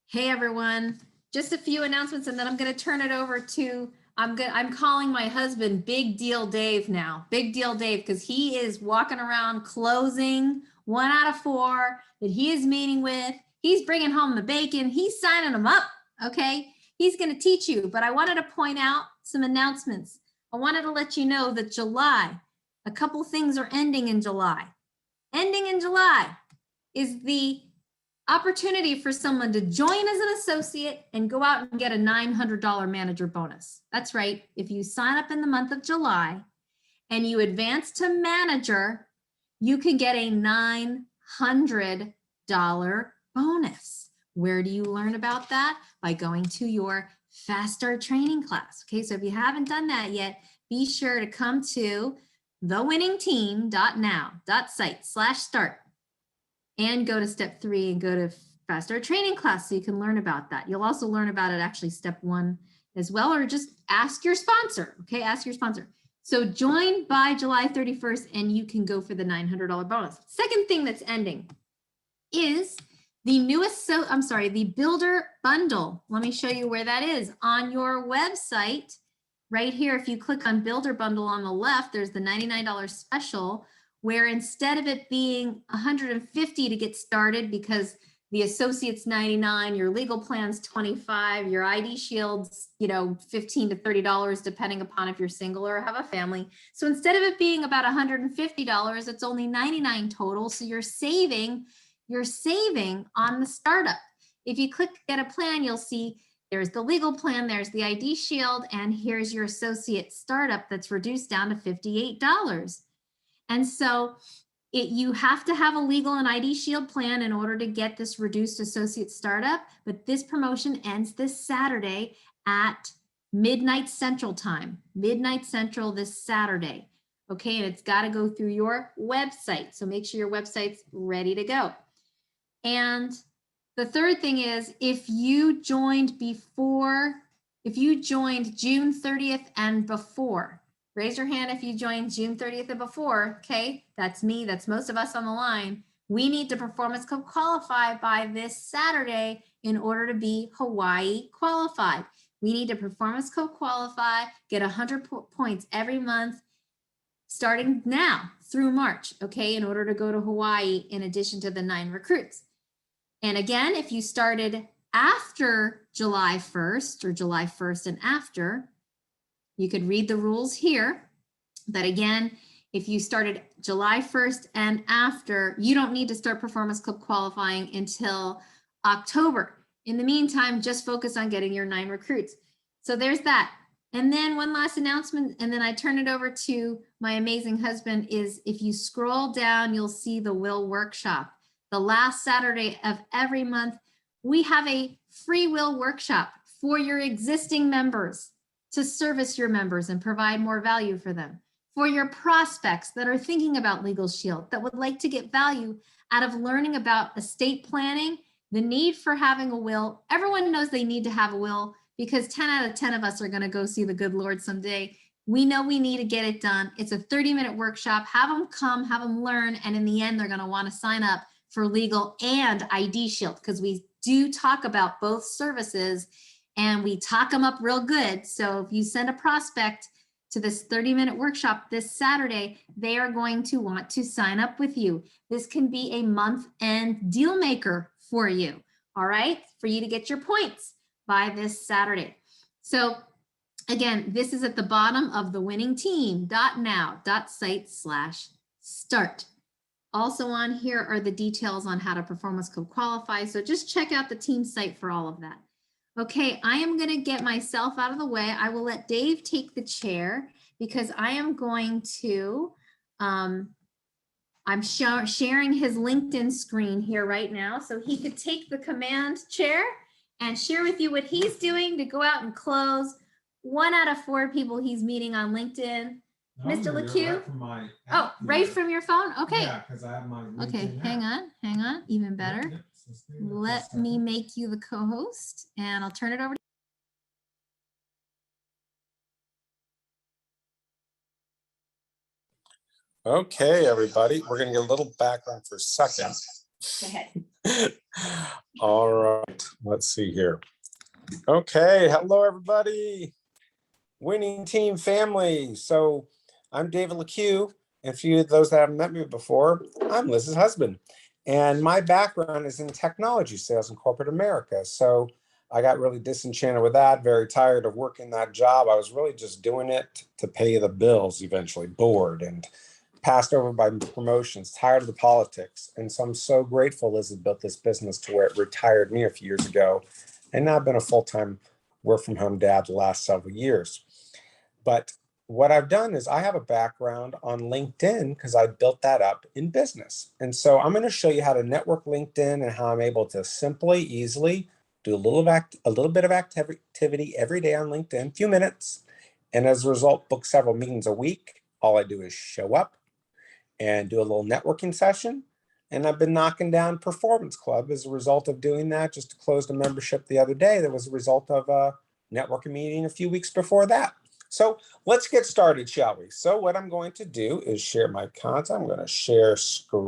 Hey, everyone. Just a few announcements and then I'm going to turn it over to, I'm calling my husband Big Deal Dave now. Big Deal Dave, because he is walking around closing 1 out of 4 that he is meeting with. He's bringing home the bacon. He's signing them up. Okay. He's going to teach you, but I wanted to point out some announcements. I wanted to let you know that July, a couple things are ending in July. Ending in July is the opportunity for someone to join as an associate and go out and get a $900 manager bonus. That's right. If you sign up in the month of July and you advance to manager, you can get a $900 bonus. Where do you learn about that? By going to your Fast Start training class. Okay, so if you haven't done that yet, be sure to come to thewinningteam.now.site/start and go to step 3 and go to Fast Start training class so you can learn about that. You'll also learn about it actually step 1 as well, or just ask your sponsor. Okay, ask your sponsor. So join by July 31st and you can go for the $900 bonus. Second thing that's ending is the newest, the Builder Bundle. Let me show you where that is on your website. Right here, if you click on Builder Bundle on the left, there's the $99 special, where instead of it being $150 to get started because the associate's $99, your legal plan's $25, your ID shield's, $15 to $30, depending upon if you're single or have a family. So instead of it being about $150, it's only $99 total. So you're saving on the startup. If you click get a plan, you'll see there's the legal plan, there's the ID shield, and here's your associate startup that's reduced down to $58. And so you have to have a legal and ID shield plan in order to get this reduced associate startup, but this promotion ends this Saturday at midnight Central time, midnight Central this Saturday. Okay, and it's got to go through your website. So make sure your website's ready to go. And the third thing is, if you joined before if you joined June 30th and before, raise your hand if you joined June 30th and before, okay? That's me, that's most of us on the line. We need to performance code qualify by this Saturday in order to be Hawaii qualified. We need to performance code qualify, get 100 points every month, starting now through March, okay, in order to go to Hawaii in addition to the 9 recruits. And again, if you started after July 1st or July 1st and after, you could read the rules here. But again, if you started July 1st and after, you don't need to start performance code qualifying until October. In the meantime, just focus on getting your 9 recruits. So there's that. And then one last announcement, and then I turn it over to my amazing husband, is if you scroll down, you'll see the Will Workshop. The last Saturday of every month, we have a free will workshop for your existing members to service your members and provide more value for them. For your prospects that are thinking about LegalShield, that would like to get value out of learning about estate planning, the need for having a will. Everyone knows they need to have a will because 10 out of 10 of us are going to go see the good Lord someday. We know we need to get it done. It's a 30-minute workshop. Have them come, have them learn, and in the end, they're going to want to sign up for Legal and ID Shield because we do talk about both services and we talk them up real good. So if you send a prospect to this 30-minute workshop this Saturday, they are going to want to sign up with you. This can be a month-end deal maker for you, all right, for you to get your points by this Saturday. So again, this is at the bottom of the winningteam.now.site/start. Also on here are the details on how to performance code qualify. So just check out the team site for all of that. Okay, I am going to get myself out of the way. I will let Dave take the chair because I am going to, I'm sharing his LinkedIn screen here right now. So he could take the command chair and share with you what he's doing to go out and close 1 out of 4 people he's meeting on LinkedIn. Mr. LeCue? Right from your phone? Okay. Yeah, because I have my Okay, hang on, even better. Let me make you the co-host and I'll turn it over to Okay, everybody, we're gonna get a little background for a second. Go ahead. All right, let's see here. Okay, hello, everybody. Winning team family. So I'm David LeCue. And for you, those that haven't met me before, I'm Liz's husband. And my background is in technology sales in corporate America. So I got really disenchanted with that, very tired of working that job. I was really just doing it to pay the bills, eventually bored and passed over by promotions, tired of the politics. And so I'm so grateful Liz has built this business to where it retired me a few years ago. And now I've been a full-time work from home dad the last several years. But what I've done is I have a background on LinkedIn because I built that up in business. And so I'm going to show you how to network LinkedIn and how I'm able to simply, easily do a little bit of activity every day on LinkedIn, a few minutes. And as a result, book several meetings a week. All I do is show up and do a little networking session. And I've been knocking down Performance Club as a result of doing that. Just closed a membership the other day that was a result of a networking meeting a few weeks before that. So let's get started, shall we? So what I'm going to do is share my content. I'm going to share screen.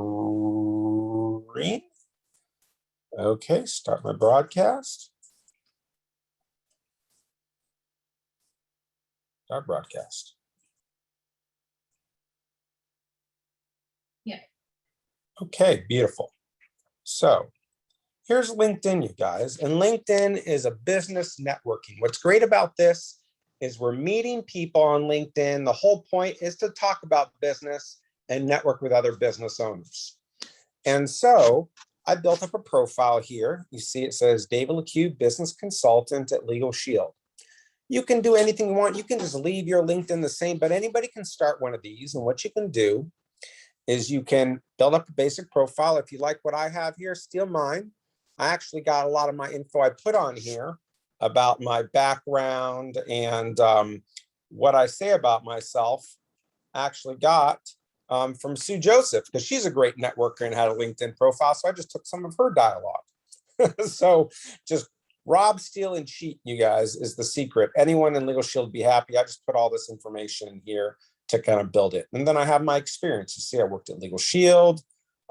Okay, start my broadcast. Start broadcast. Yeah. Okay, beautiful. So here's LinkedIn, you guys. And LinkedIn is a business networking. What's great about this is we're meeting people on LinkedIn. The whole point is to talk about business and network with other business owners. And so I built up a profile here. You see it says David LeCue, business consultant at LegalShield. You can do anything you want. You can just leave your LinkedIn the same, but anybody can start one of these. And what you can do is you can build up a basic profile. If you like what I have here, steal mine. I actually got a lot of my info I put on here about my background and what I say about myself actually got from Sue Joseph, because she's a great networker and had a LinkedIn profile. So I just took some of her dialogue. So just Rob, steal, and cheat, you guys, is the secret. Anyone in LegalShield would be happy. I just put all this information in here to kind of build it. And then I have my experience. You see, I worked at LegalShield.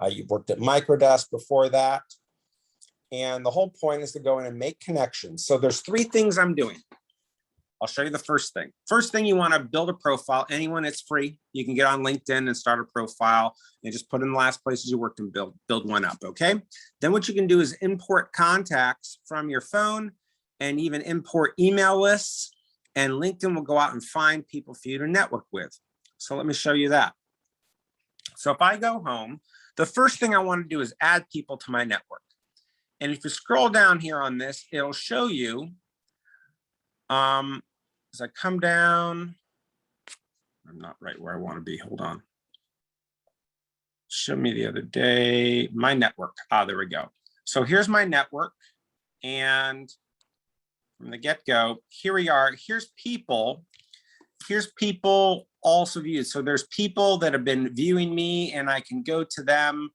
You worked at Microdesk before that. And the whole point is to go in and make connections. So there's 3 things I'm doing. I'll show you the first thing. First thing, you want to build a profile. Anyone, it's free. You can get on LinkedIn and start a profile and just put in the last places you worked and build one up, okay? Then what you can do is import contacts from your phone and even import email lists, and LinkedIn will go out and find people for you to network with. So let me show you that. So if I go home, the first thing I want to do is add people to my network. And if you scroll down here on this, it'll show you, as I come down, I'm not right where I want to be. Hold on. Show me the other day, my network. There we go. So here's my network. And from the get-go, here we are. Here's people also viewed. So there's people that have been viewing me, and I can go to them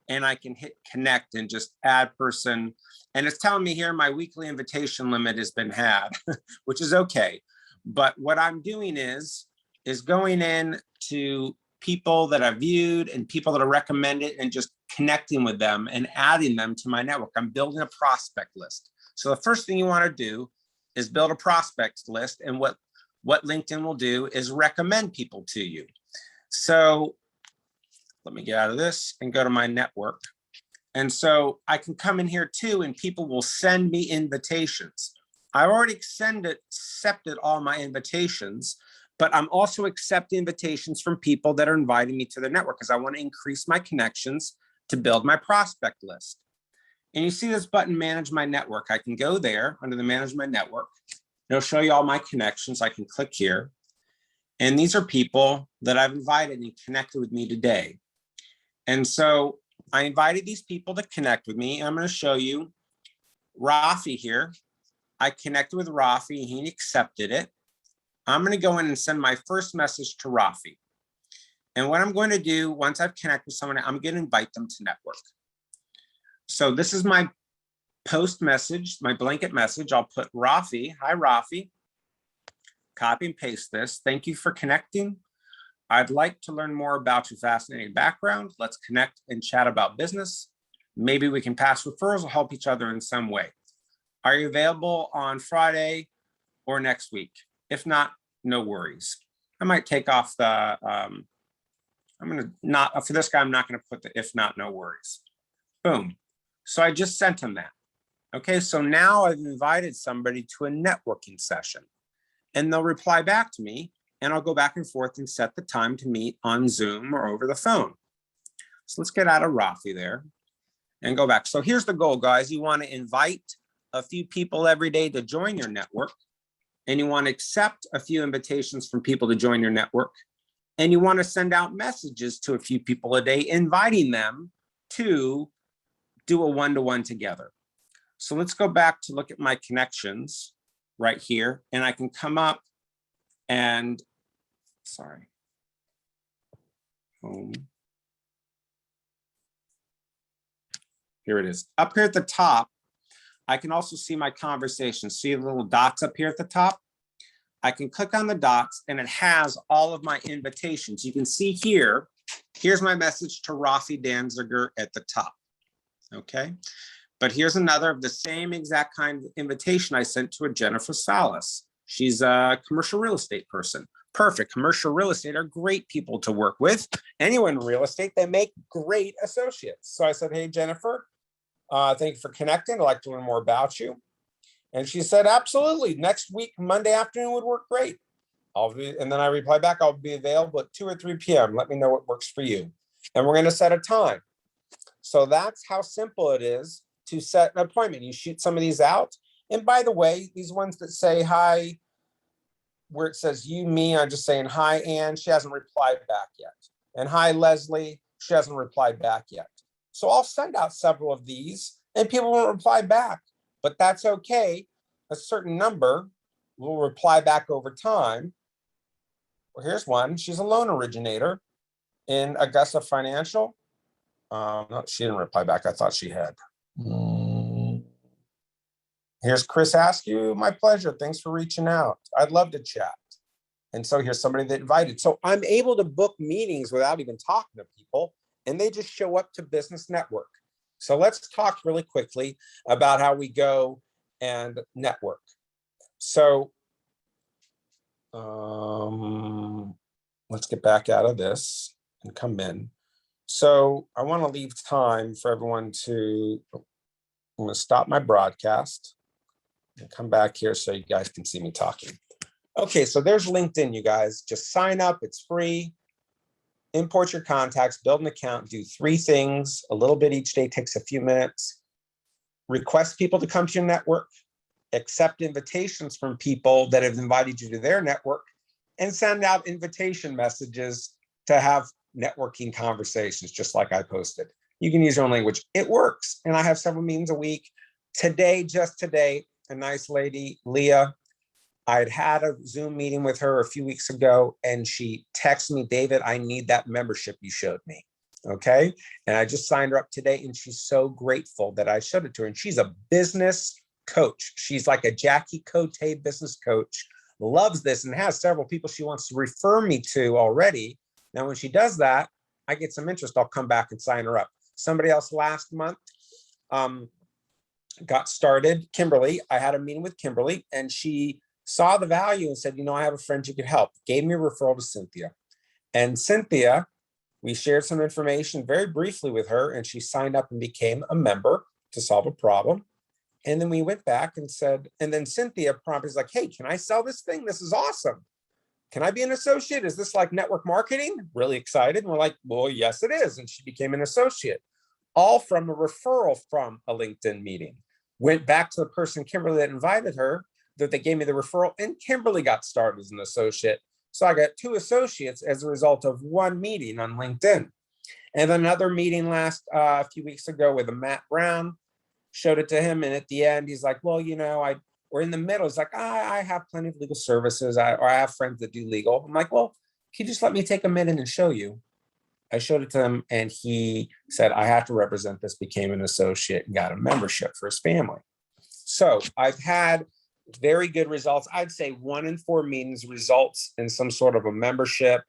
and I can hit connect and just add person. And it's telling me here my weekly invitation limit has been had, which is okay. But what I'm doing is going in to people that I've viewed and people that are recommended and just connecting with them and adding them to my network. I'm building a prospect list. So the first thing you want to do is build a prospect list. And what LinkedIn will do is recommend people to you. So let me get out of this and go to my network. And so I can come in here too, and people will send me invitations. I already accepted all my invitations, but I'm also accepting invitations from people that are inviting me to their network because I want to increase my connections to build my prospect list. And you see this button, Manage My Network. I can go there under the Manage My Network. It'll show you all my connections. I can click here. And these are people that I've invited and connected with me today. And so I invited these people to connect with me. I'm going to show you Rafi here. I connected with Rafi, he accepted it. I'm going to go in and send my first message to Rafi. And what I'm going to do once I've connected with someone, I'm going to invite them to network. So this is my post message, my blanket message. I'll put Rafi, hi Rafi, copy and paste this. Thank you for connecting. I'd like to learn more about your fascinating background. Let's connect and chat about business. Maybe we can pass referrals or help each other in some way. Are you available on Friday or next week? If not, no worries. I might take off the, I'm gonna not, for this guy, I'm not gonna put the if not, no worries. Boom. So I just sent him that. Okay, so now I've invited somebody to a networking session and they'll reply back to me and I'll go back and forth and set the time to meet on Zoom or over the phone. So let's get out of Rafi there and go back. So here's the goal, guys. You want to invite a few people every day to join your network, and you want to accept a few invitations from people to join your network, and you want to send out messages to a few people a day, inviting them to do a one-to-one together. So let's go back to look at my connections right here, and I can come up and, sorry, home. Here it is. Up here at the top, I can also see my conversations. See the little dots up here at the top? I can click on the dots and it has all of my invitations. You can see here, here's my message to Rafi Danziger at the top, okay? But here's another of the same exact kind of invitation I sent to a Jennifer Salas. She's a commercial real estate person. Perfect. Commercial real estate are great people to work with. Anyone in real estate, they make great associates. So I said, hey, Jennifer, thank you for connecting. I'd like to learn more about you. And she said, absolutely. Next week, Monday afternoon would work great. And then I replied back, I'll be available at 2 or 3 p.m. Let me know what works for you. And we're going to set a time. So that's how simple it is to set an appointment. You shoot some of these out. And by the way, these ones that say hi, where it says you, me, I'm just saying hi, Ann. She hasn't replied back yet. And hi, Leslie. She hasn't replied back yet. So I'll send out several of these and people won't reply back, but that's okay. A certain number will reply back over time. Well, here's one. She's a loan originator in Augusta Financial. No, she didn't reply back. I thought she had. Here's Chris Askew. My pleasure. Thanks for reaching out. I'd love to chat. And so here's somebody that invited. So I'm able to book meetings without even talking to people, and they just show up to Business Network. So let's talk really quickly about how we go and network. So let's get back out of this and come in. So I want to leave time for everyone to, I'm going to stop my broadcast and come back here so you guys can see me talking. Okay, so there's LinkedIn, you guys. Just sign up, it's free. Import your contacts, build an account, do 3 things, a little bit each day, takes a few minutes. Request people to come to your network, accept invitations from people that have invited you to their network, and send out invitation messages to have networking conversations, just like I posted. You can use your own language. It works. And I have several meetings a week. Today, just today, a nice lady, Leah, I'd had a Zoom meeting with her a few weeks ago, and she texted me, David, I need that membership you showed me. Okay. And I just signed her up today, and she's so grateful that I showed it to her. And she's a business coach. She's like a Jackie Cote business coach, loves this, and has several people she wants to refer me to already. Now, when she does that, I get some interest. I'll come back and sign her up. Somebody else last month got started, Kimberly. I had a meeting with Kimberly, and she saw the value and said, you know, I have a friend you could help. Gave me a referral to Cynthia. And Cynthia, we shared some information very briefly with her, and she signed up and became a member to solve a problem. And then we went back and said, and then Cynthia promptly was like, hey, can I sell this thing? This is awesome. Can I be an associate? Is this like network marketing? Really excited. And we're like, well, yes, it is. And she became an associate, all from a referral from a LinkedIn meeting. Went back to the person, Kimberly, that invited her, that they gave me the referral, and Kimberly got started as an associate. So I got 2 associates as a result of 1 meeting on LinkedIn. And another meeting last a few weeks ago with a Matt Brown, showed it to him. And at the end, he's like, well, you know, we're in the middle. He's like, I have plenty of legal services. Or I have friends that do legal. I'm like, well, can you just let me take a minute and show you? I showed it to him, and he said, I have to represent this, became an associate, and got a membership for his family. So I've had very good results. I'd say 1 in 4 meetings results in some sort of a membership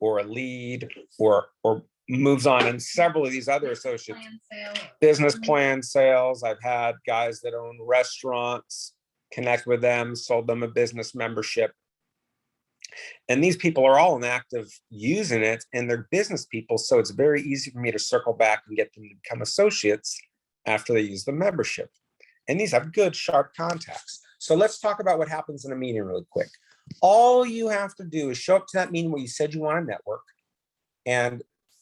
or a lead or moves on. And several of these other associates, business plan sales. I've had guys that own restaurants, connect with them, sold them a business membership. And these people are all in active using it, and they're business people. So it's very easy for me to circle back and get them to become associates after they use the membership. And these have good, sharp contacts. So let's talk about what happens in a meeting really quick. All you have to do is show up to that meeting where you said you want to network. And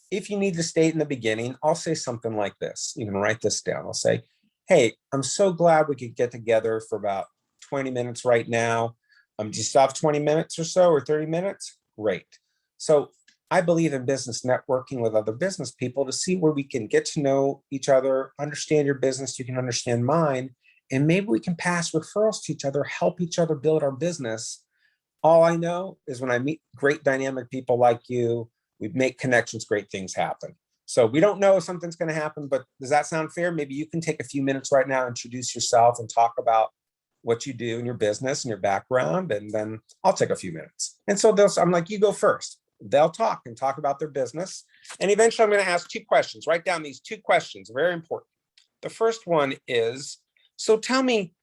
if you need to state in the beginning, I'll say something like this. You can write this down. I'll say, hey, I'm so glad we could get together for about 20 minutes right now. Do you still have 20 minutes or so, or 30 minutes? Great. So I believe in business networking with other business people to see where we can get to know each other, understand your business, you can understand mine, and maybe we can pass referrals to each other, help each other build our business. All I know is when I meet great dynamic people like you, we make connections, great things happen. So we don't know if something's going to happen, but does that sound fair? Maybe you can take a few minutes right now, introduce yourself, and talk about what you do in your business and your background, and then I'll take a few minutes. And so I'm like, you go first. They'll talk about their business. And eventually I'm going to ask 2 questions. Write down these 2 questions, very important. The first one is, so tell me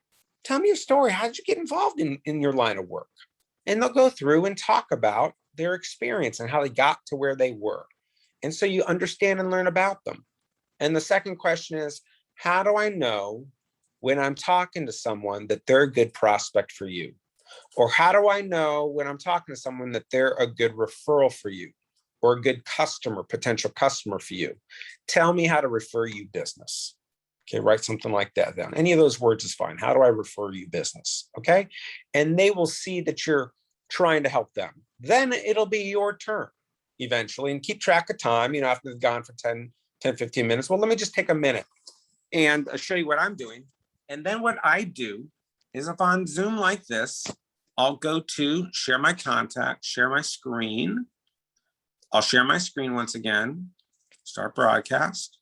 your story. How did you get involved in your line of work? And they'll go through and talk about their experience and how they got to where they were. And so you understand and learn about them. And the second question is, how do I know when I'm talking to someone that they're a good prospect for you? Or how do I know when I'm talking to someone that they're a good referral for you or a good customer, potential customer for you? Tell me how to refer you business. Okay, write something like that down. Any of those words is fine. How do I refer you business? Okay, and they will see that you're trying to help them. Then it'll be your turn eventually, and keep track of time, you know, after they've gone for 10, 15 minutes. Well, let me just take a minute and show you what I'm doing. And then what I do is, if on Zoom like this, I'll go to share my contact, share my screen. I'll share my screen once again, start broadcast.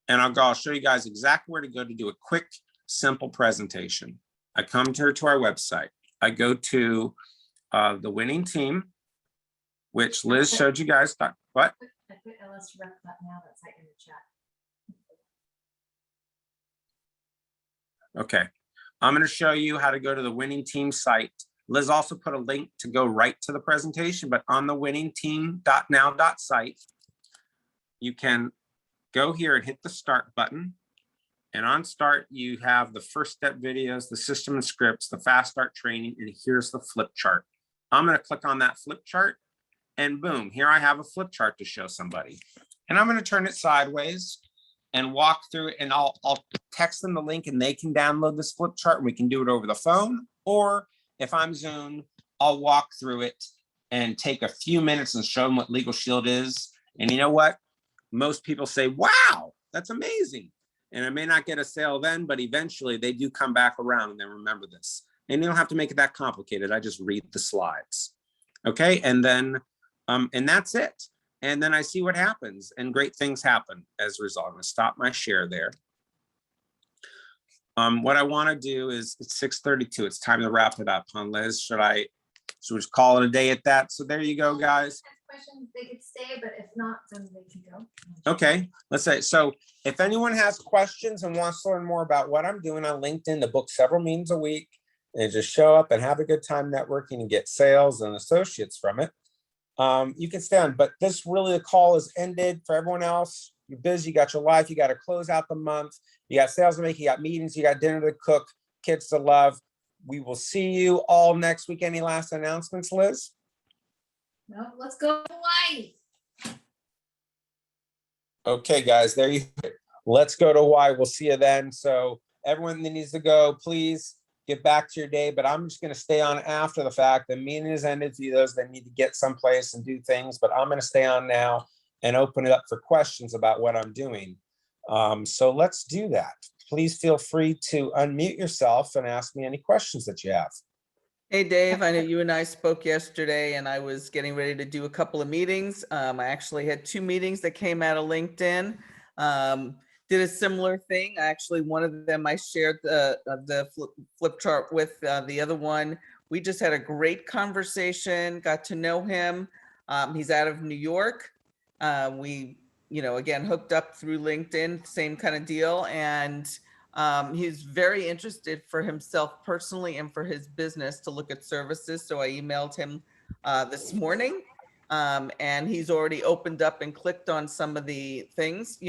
And I'll show you guys exactly where to go to do a quick simple presentation. I come to our website. I go to the winning team, which Liz showed you guys. What? I put LSRep.now, that's like in the chat. Okay, I'm going to show you how to go to the winning team site. Liz also put a link to go right to the presentation, but on the winningteam.now.site, you can go here and hit the start button. And on start, you have the first step videos, the system and scripts, the fast start training, and here's the flip chart. I'm going to click on that flip chart and boom, here I have a flip chart to show somebody. And I'm going to turn it sideways and walk through it, and I'll text them the link and they can download this flip chart and we can do it over the phone. Or if I'm Zoom, I'll walk through it and take a few minutes and show them what LegalShield is. And you know what? Most people say, wow, that's amazing. And I may not get a sale then, but eventually they do come back around and they remember this. And you don't have to make it that complicated. I just read the slides. Okay, and then, and that's it. And then I see what happens, and great things happen as a result. I'm gonna stop my share there. What I wanna do is, it's 6:32, it's time to wrap it up, huh, Liz? Should we just call it a day at that? So there you go, guys. Questions, they could stay, but if not, then they can go. Okay, let's say, so if anyone has questions and wants to learn more about what I'm doing on LinkedIn, to book several meetings a week and just show up and have a good time networking and get sales and associates from it, you can stay on. But this really, the call is ended. For everyone else, you're busy, you got your life, you got to close out the month, you got sales to make, you got meetings, you got dinner to cook, kids to love. We will see you all next week. Any last announcements, Liz? No, let's go Hawaii. Okay, guys, there you go. Let's go to Hawaii. We'll see you then. So everyone that needs to go, please get back to your day. But I'm just going to stay on after the fact. The meeting is ended for those that need to get someplace and do things. But I'm going to stay on now and open it up for questions about what I'm doing. So let's do that. Please feel free to unmute yourself and ask me any questions that you have. Hey, Dave, I know you and I spoke yesterday and I was getting ready to do a couple of meetings. I actually had 2 meetings that came out of LinkedIn. Did a similar thing. Actually, one of them I shared the flip chart with, the other one. We just had a great conversation, got to know him. He's out of New York. We, again, hooked up through LinkedIn, same kind of deal. And he's very interested for himself personally and for his business to look at services. So I emailed him this morning, and he's already opened up and clicked on some of the things,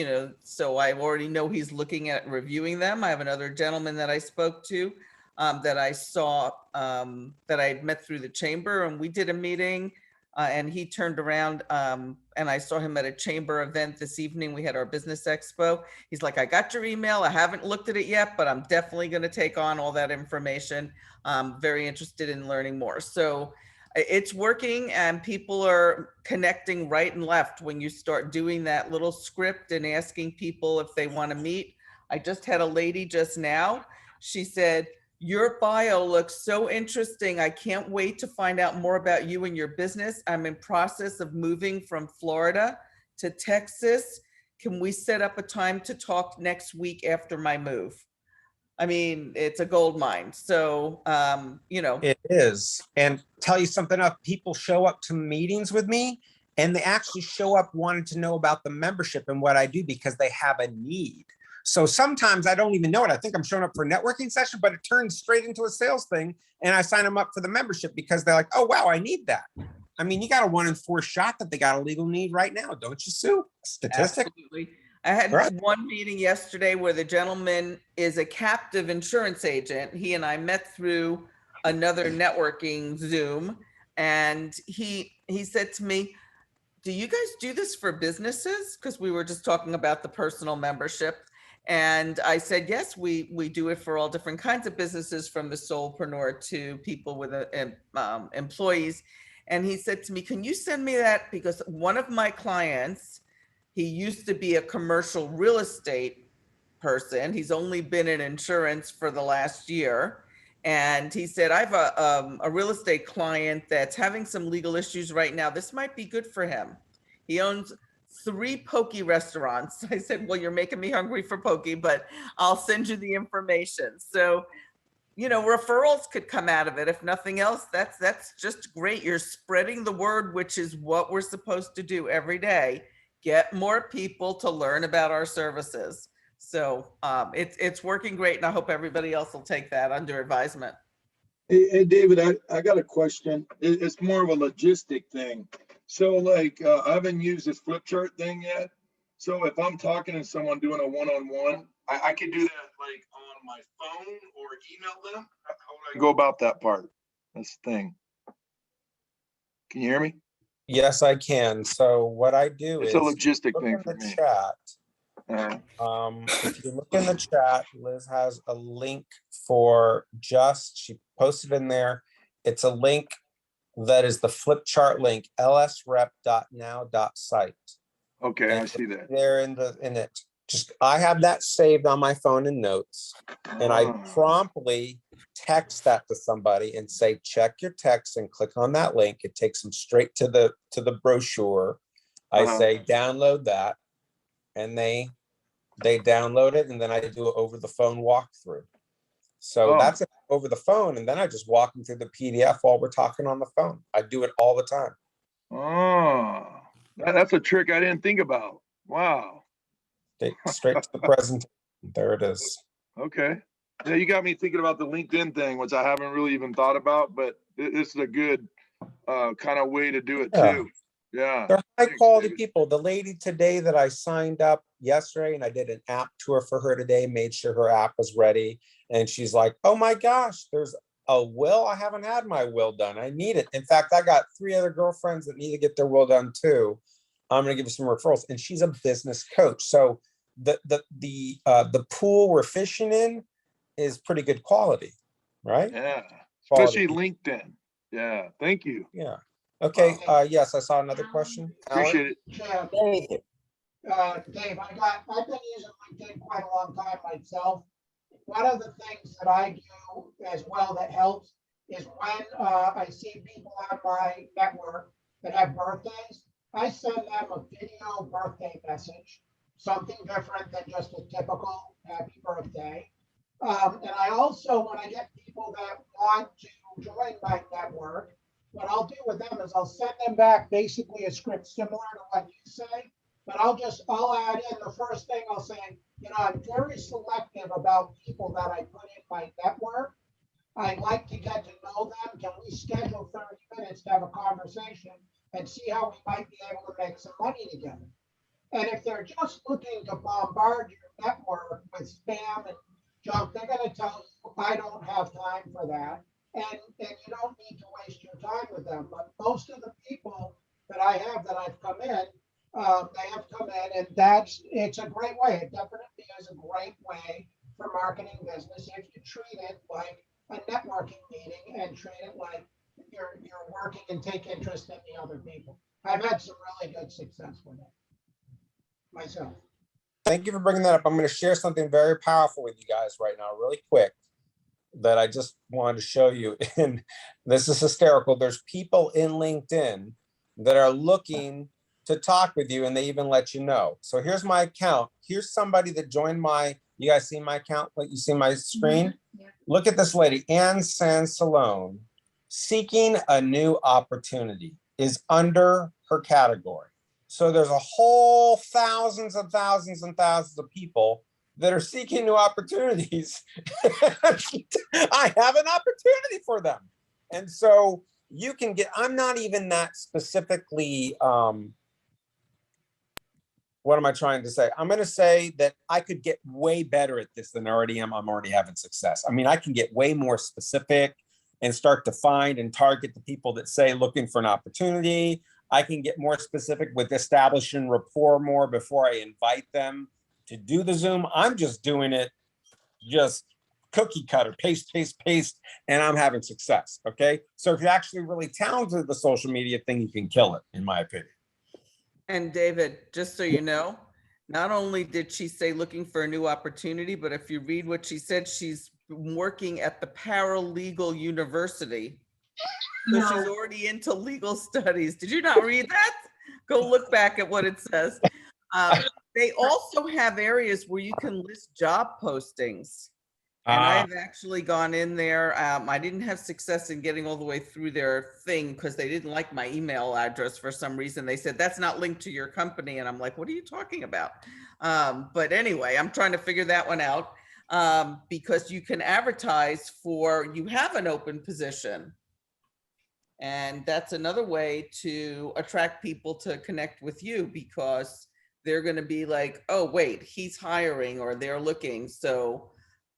so I already know he's looking at reviewing them. I have another gentleman that I spoke to that I saw that I met through the chamber, and we did a meeting. And he turned around and I saw him at a chamber event this evening. We had our business expo. He's like, I got your email. I haven't looked at it yet, but I'm definitely going to take on all that information. I'm very interested in learning more. So it's working and people are connecting right and left when you start doing that little script and asking people if they want to meet. I just had a lady just now. She said, your bio looks so interesting. I can't wait to find out more about you and your business. I'm in process of moving from Florida to Texas. Can we set up a time to talk next week after my move? I mean, it's a gold mine. So, It is. And tell you something else, people show up to meetings with me and they actually show up wanting to know about the membership and what I do because they have a need. So sometimes I don't even know it. I think I'm showing up for a networking session, but it turns straight into a sales thing. And I sign them up for the membership because they're like, oh, wow, I need that. I mean, you got a 1 in 4 shot that they got a legal need right now, don't you, Sue? Statistic. Absolutely. I had one meeting yesterday where the gentleman is a captive insurance agent. He and I met through another networking Zoom. And he said to me, do you guys do this for businesses? Because we were just talking about the personal membership. And I said, yes, we do it for all different kinds of businesses, from the solopreneur to people with employees. And he said to me, can you send me that? Because one of my clients, he used to be a commercial real estate person. He's only been in insurance for the last year. And he said, I have a real estate client that's having some legal issues right now. This might be good for him. He owns 3 poke restaurants. I said, well, you're making me hungry for poke, but I'll send you the information. So, you know, referrals could come out of it. If nothing else, that's just great. You're spreading the word, which is what we're supposed to do every day. Get more people to learn about our services. So it's working great, and I hope everybody else will take that under advisement. Hey, David, I got a question. It's more of a logistic thing. So like, I haven't used this flip chart thing yet. So if I'm talking to someone doing a one-on-one, I could do that like on my phone or email them. How would I go about that part? This thing. Can you hear me? Yes, I can. So what I do It's is a logistic look thing in for the me. chat. Uh, If you look in the chat, Liz has a link for she posted in there. It's a link that is the flip chart link, lsrep.now.site. okay, And I see that. there in it. Just I have that saved on my phone in notes, and I promptly text that to somebody and say, check your text and click on that link. It takes them straight to the brochure. I say download that, and they download it, and then I do it over the phone walkthrough. So that's it over the phone, and then I just walk them through the PDF while we're talking on the phone. I do it all the time. Oh, that's a trick I didn't think about. Wow. Straight to the presentation. There it is. Okay. Yeah, you got me thinking about the LinkedIn thing, which I haven't really even thought about, but this is a good kind of way to do it Yeah. too. Yeah. They're high Thanks, quality David. people. The lady today that I signed up yesterday, and I did an app tour for her today, made sure her app was ready. And she's like, oh my gosh, there's a will. I haven't had my will done. I need it. In fact, I got 3 other girlfriends that need to get their will done too. I'm going to give you some referrals. And she's a business coach. So the pool we're fishing in is pretty good quality, right? Yeah. Quality. Especially LinkedIn. Yeah. Thank you. Yeah. Okay. Yes, I saw another question. Appreciate it. Yeah, Dave. Dave, I've been using LinkedIn quite a long time myself. One of the things that I do as well that helps is when I see people on my network that have birthdays, I send them a video birthday message, something different than just a typical happy birthday. And I also, when I get people that want to join my network, what I'll do with them is I'll send them back basically a script similar to what you say, but I'll add in the first thing I'll say, you know, I'm very selective about people that I put in my network. I like to get to know them. Can we schedule 30 minutes to have a conversation and see how we might be able to make some money together? And if they're just looking to bombard your network with spam and junk, they're going to tell you, I don't have time for that. And you don't need to waste your time with them. But most of the people that I have that I've come in, they have come in, and it's a great way. It definitely is a great way for marketing business if you treat it like a networking meeting and treat it like you're working and take interest in the other people. I've had some really good success with it myself. Thank you for bringing that up. I'm going to share something very powerful with you guys right now, really quick, that I just wanted to show you. And this is hysterical. There's people in LinkedIn that are looking to talk with you, and they even let you know. So here's my account. Here's somebody that joined you guys see my account? Like, you see my screen? Yeah. Look at this lady, Anne Sansalone, seeking a new opportunity is under her category. So there's a whole thousands and thousands and thousands of people that are seeking new opportunities. I have an opportunity for them. And so you can get, I'm not even that specifically, what am I trying to say? I'm going to say that I could get way better at this than I already am. I'm already having success. I mean, I can get way more specific and start to find and target the people that say looking for an opportunity. I can get more specific with establishing rapport more before I invite them to do the Zoom. I'm just doing it just cookie cutter, paste, paste, paste, and I'm having success. Okay. So if you're actually really talented at the social media thing, you can kill it, in my opinion. And David, just so you know, not only did she say looking for a new opportunity, but if you read what she said, she's working at the paralegal university. So she's already into legal studies. Did you not read that? Go look back at what it says. They also have areas where you can list job postings. And I've actually gone in there. I didn't have success in getting all the way through their thing because they didn't like my email address for some reason. They said, that's not linked to your company. And I'm like, what are you talking about? But anyway, I'm trying to figure that one out because you can advertise for, you have an open position. And that's another way to attract people to connect with you because they're going to be like, oh, wait, he's hiring or they're looking. So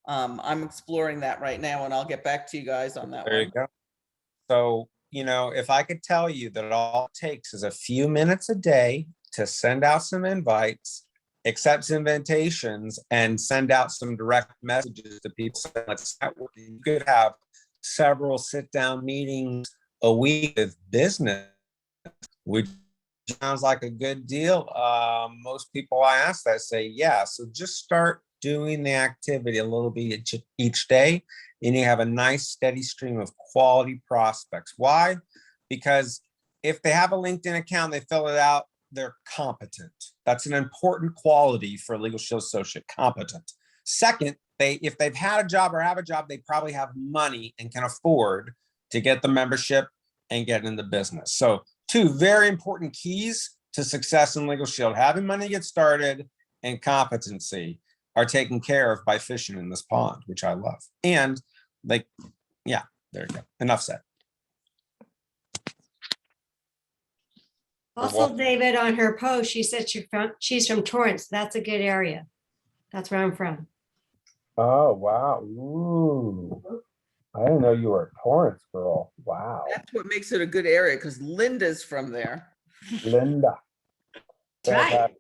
I'm exploring that right now and I'll get back to you guys on that There you one. go. So, you know, if I could tell you that all it takes is a few minutes a day to send out some invites, accept some invitations, and send out some direct messages to people, let's network. You could have several sit-down meetings a week with business, which sounds like a good deal. Most people I ask that say, yeah. So just start doing the activity a little bit each day, and you have a nice steady stream of quality prospects. Why? Because if they have a LinkedIn account, they fill it out, they're competent. That's an important quality for a LegalShield associate, competent. Second, if they've had a job or have a job, they probably have money and can afford to get the membership and get into business. So two very important keys to success in LegalShield: having money to get started and competency are taken care of by fishing in this pond, which I love. And like, yeah, there you go. Enough said. Also, David, on her post, she said she's from Torrance. That's a good area. That's where I'm from. Oh, wow. Ooh. I didn't know you were a Torrance girl. Wow. That's what makes it a good area because Linda's from there. Linda. That's right.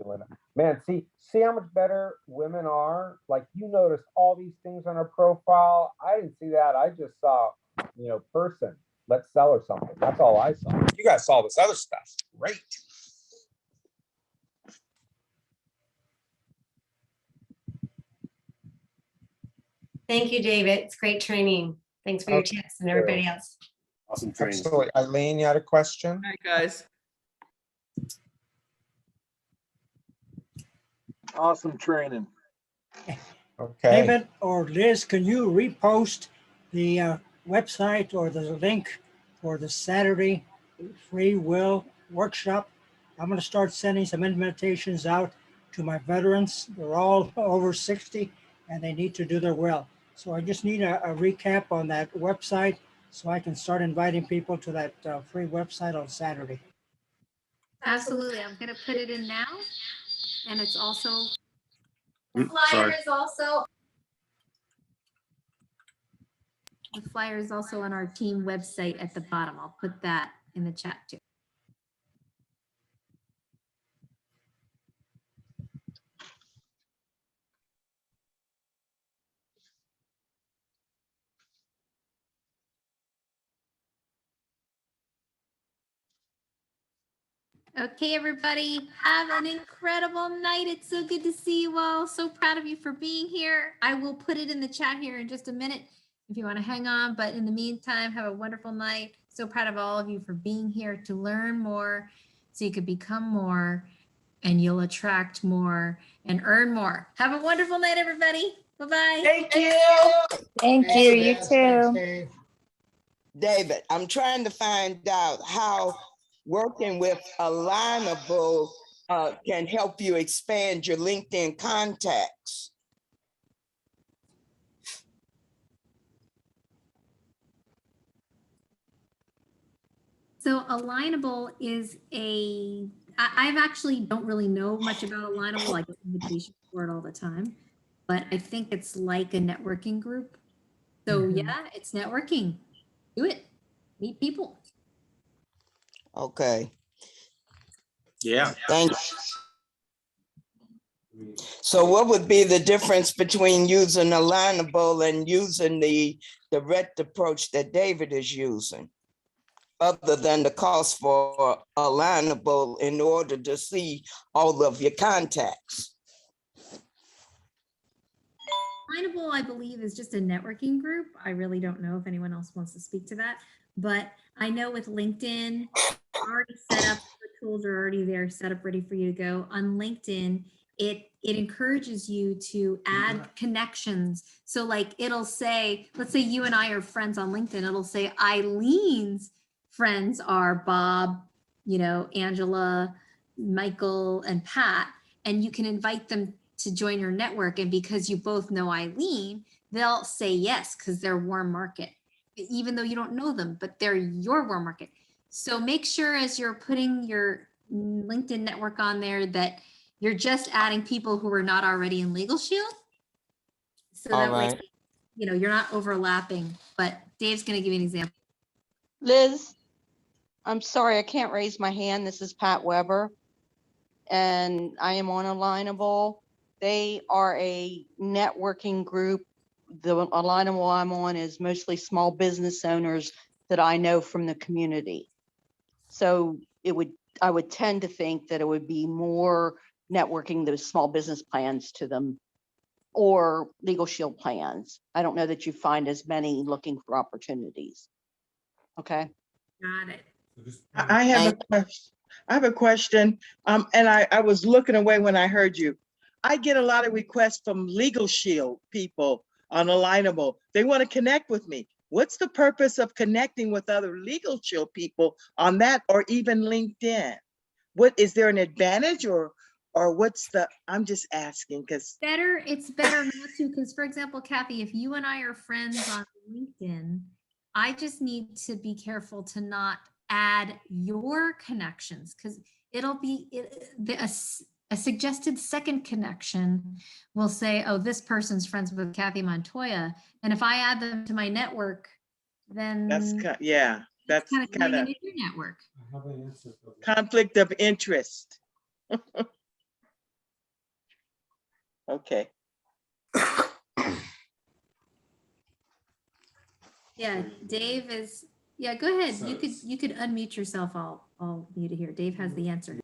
Linda. Man, see how much better women are? Like, you notice all these things on her profile. I didn't see that. I just saw, you know, person, let's sell her something. That's all I saw. You guys saw this other stuff. Great. Thank you, David. It's great training. Thanks for your tips and everybody else. Awesome training. Absolutely. Eileen, you had a question? Hi, guys. Awesome training. Okay. David or Liz, can you repost the website or the link for the Saturday free will workshop? I'm going to start sending some invitations out to my veterans. They're all over 60 and they need to do their will. So I just need a recap on that website so I can start inviting people to that free website on Saturday. Absolutely. I'm going to put it in now. And it's also, The flyer is also on our team website at the bottom. I'll put that in the chat too. Okay, everybody, have an incredible night. It's so good to see you all. So proud of you for being here. I will put it in the chat here in just a minute if you want to hang on. But in the meantime, have a wonderful night. So proud of all of you for being here to learn more so you could become more and you'll attract more and earn more. Have a wonderful night, everybody. Bye-bye. Thank you. Thank you, you too. David, I'm trying to find out how working with Alignable can help you expand your LinkedIn contacts. So Alignable is I've actually don't really know much about Alignable. I get invitations for it all the time, but I think it's like a networking group. So yeah, it's networking. Do it. Meet people. Okay. Yeah. Thanks. So what would be the difference between using Alignable and using the direct approach that David is using? Other than the cost for Alignable in order to see all of your contacts? Alignable, I believe, is just a networking group. I really don't know if anyone else wants to speak to that, but I know with LinkedIn, I already set up tools are already there, set up, ready for you to go. On LinkedIn, it encourages you to add connections. So like it'll say, let's say you and I are friends on LinkedIn. It'll say Eileen's friends are Bob, Angela, Michael, and Pat, and you can invite them to join your network. And because you both know Eileen, they'll say yes because they're warm market, even though you don't know them, but they're your warm market. So make sure as you're putting your LinkedIn network on there that you're just adding people who are not already in LegalShield. So that way, you're not overlapping. But Dave's going to give you an example. Liz, I'm sorry, I can't raise my hand. This is Pat Weber, and I am on Alignable. They are a networking group. The Alignable I'm on is mostly small business owners that I know from the community. So I would tend to think that it would be more networking those small business plans to them or LegalShield plans. I don't know that you find as many looking for opportunities. Okay. Got it. I have a question. And I was looking away when I heard you. I get a lot of requests from LegalShield people on Alignable. They want to connect with me. What's the purpose of connecting with other LegalShield people on that, or even LinkedIn? What is there an advantage, or what's the? I'm just asking because It's better not to, because for example, Kathy, if you and I are friends on LinkedIn, I just need to be careful to not add your connections, because it'll be a suggested second connection will say, oh, this person's friends with Kathy Montoya. And if I add them to my network, then that's kind of kind of your network. conflict of interest. Okay. Yeah, Dave is, yeah, go ahead. You could unmute yourself. I'll mute it here. Dave has the answer.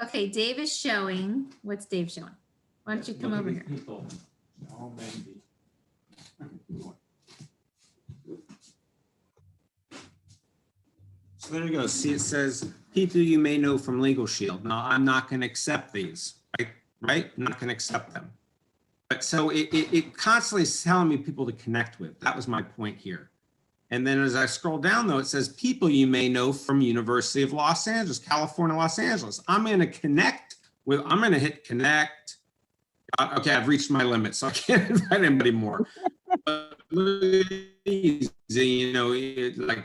Okay, Dave is showing. What's Dave showing? Why don't you come over here? So there you go. See, it says people you may know from LegalShield. Now, I'm not going to accept these, right? I'm not going to accept them. But so it constantly is telling me people to connect with. That was my point here. And then as I scroll down, though, it says people you may know from University of Los Angeles, California, Los Angeles. I'm going to connect with, I'm going to hit connect. Okay, I've reached my limit, so I can't invite anybody more. But like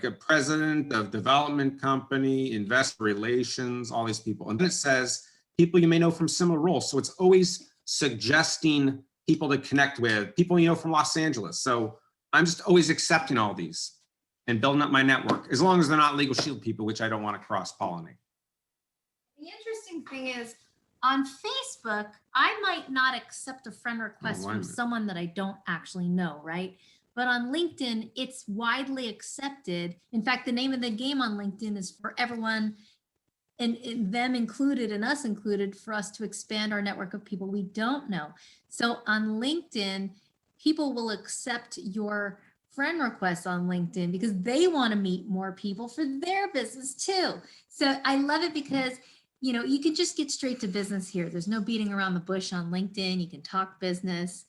a president of development company, investor relations, all these people. And then it says people you may know from similar roles. So it's always suggesting people to connect with, people you know from Los Angeles. So I'm just always accepting all these and building up my network, as long as they're not LegalShield people, which I don't want to cross-pollinate. The interesting thing is, on Facebook, I might not accept a friend request from someone that I don't actually know, right? But on LinkedIn, it's widely accepted. In fact, the name of the game on LinkedIn is for everyone, and them included and us included, for us to expand our network of people we don't know. So on LinkedIn, people will accept your friend requests on LinkedIn because they want to meet more people for their business too. So I love it because you can just get straight to business here. There's no beating around the bush on LinkedIn. You can talk business.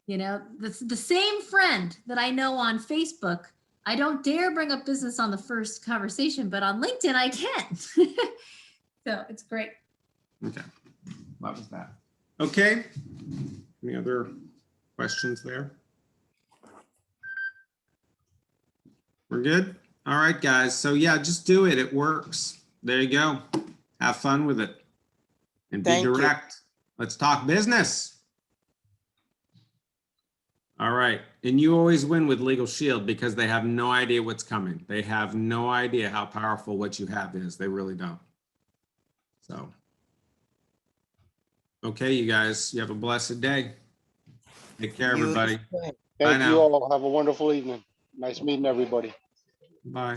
The same friend that I know on Facebook, I don't dare bring up business on the first conversation, but on LinkedIn I can. So it's great. Okay, that was that. Okay, any other questions there? We're good? All right, guys. So yeah, just do it. It works. There you go. Have fun with it and be direct. Let's talk business. All right. And you always win with LegalShield because they have no idea what's coming. They have no idea how powerful what you have is. They really don't. So, okay, you guys, you have a blessed day. Take care, everybody. Thank you all. Have a wonderful evening. Nice meeting everybody. Bye.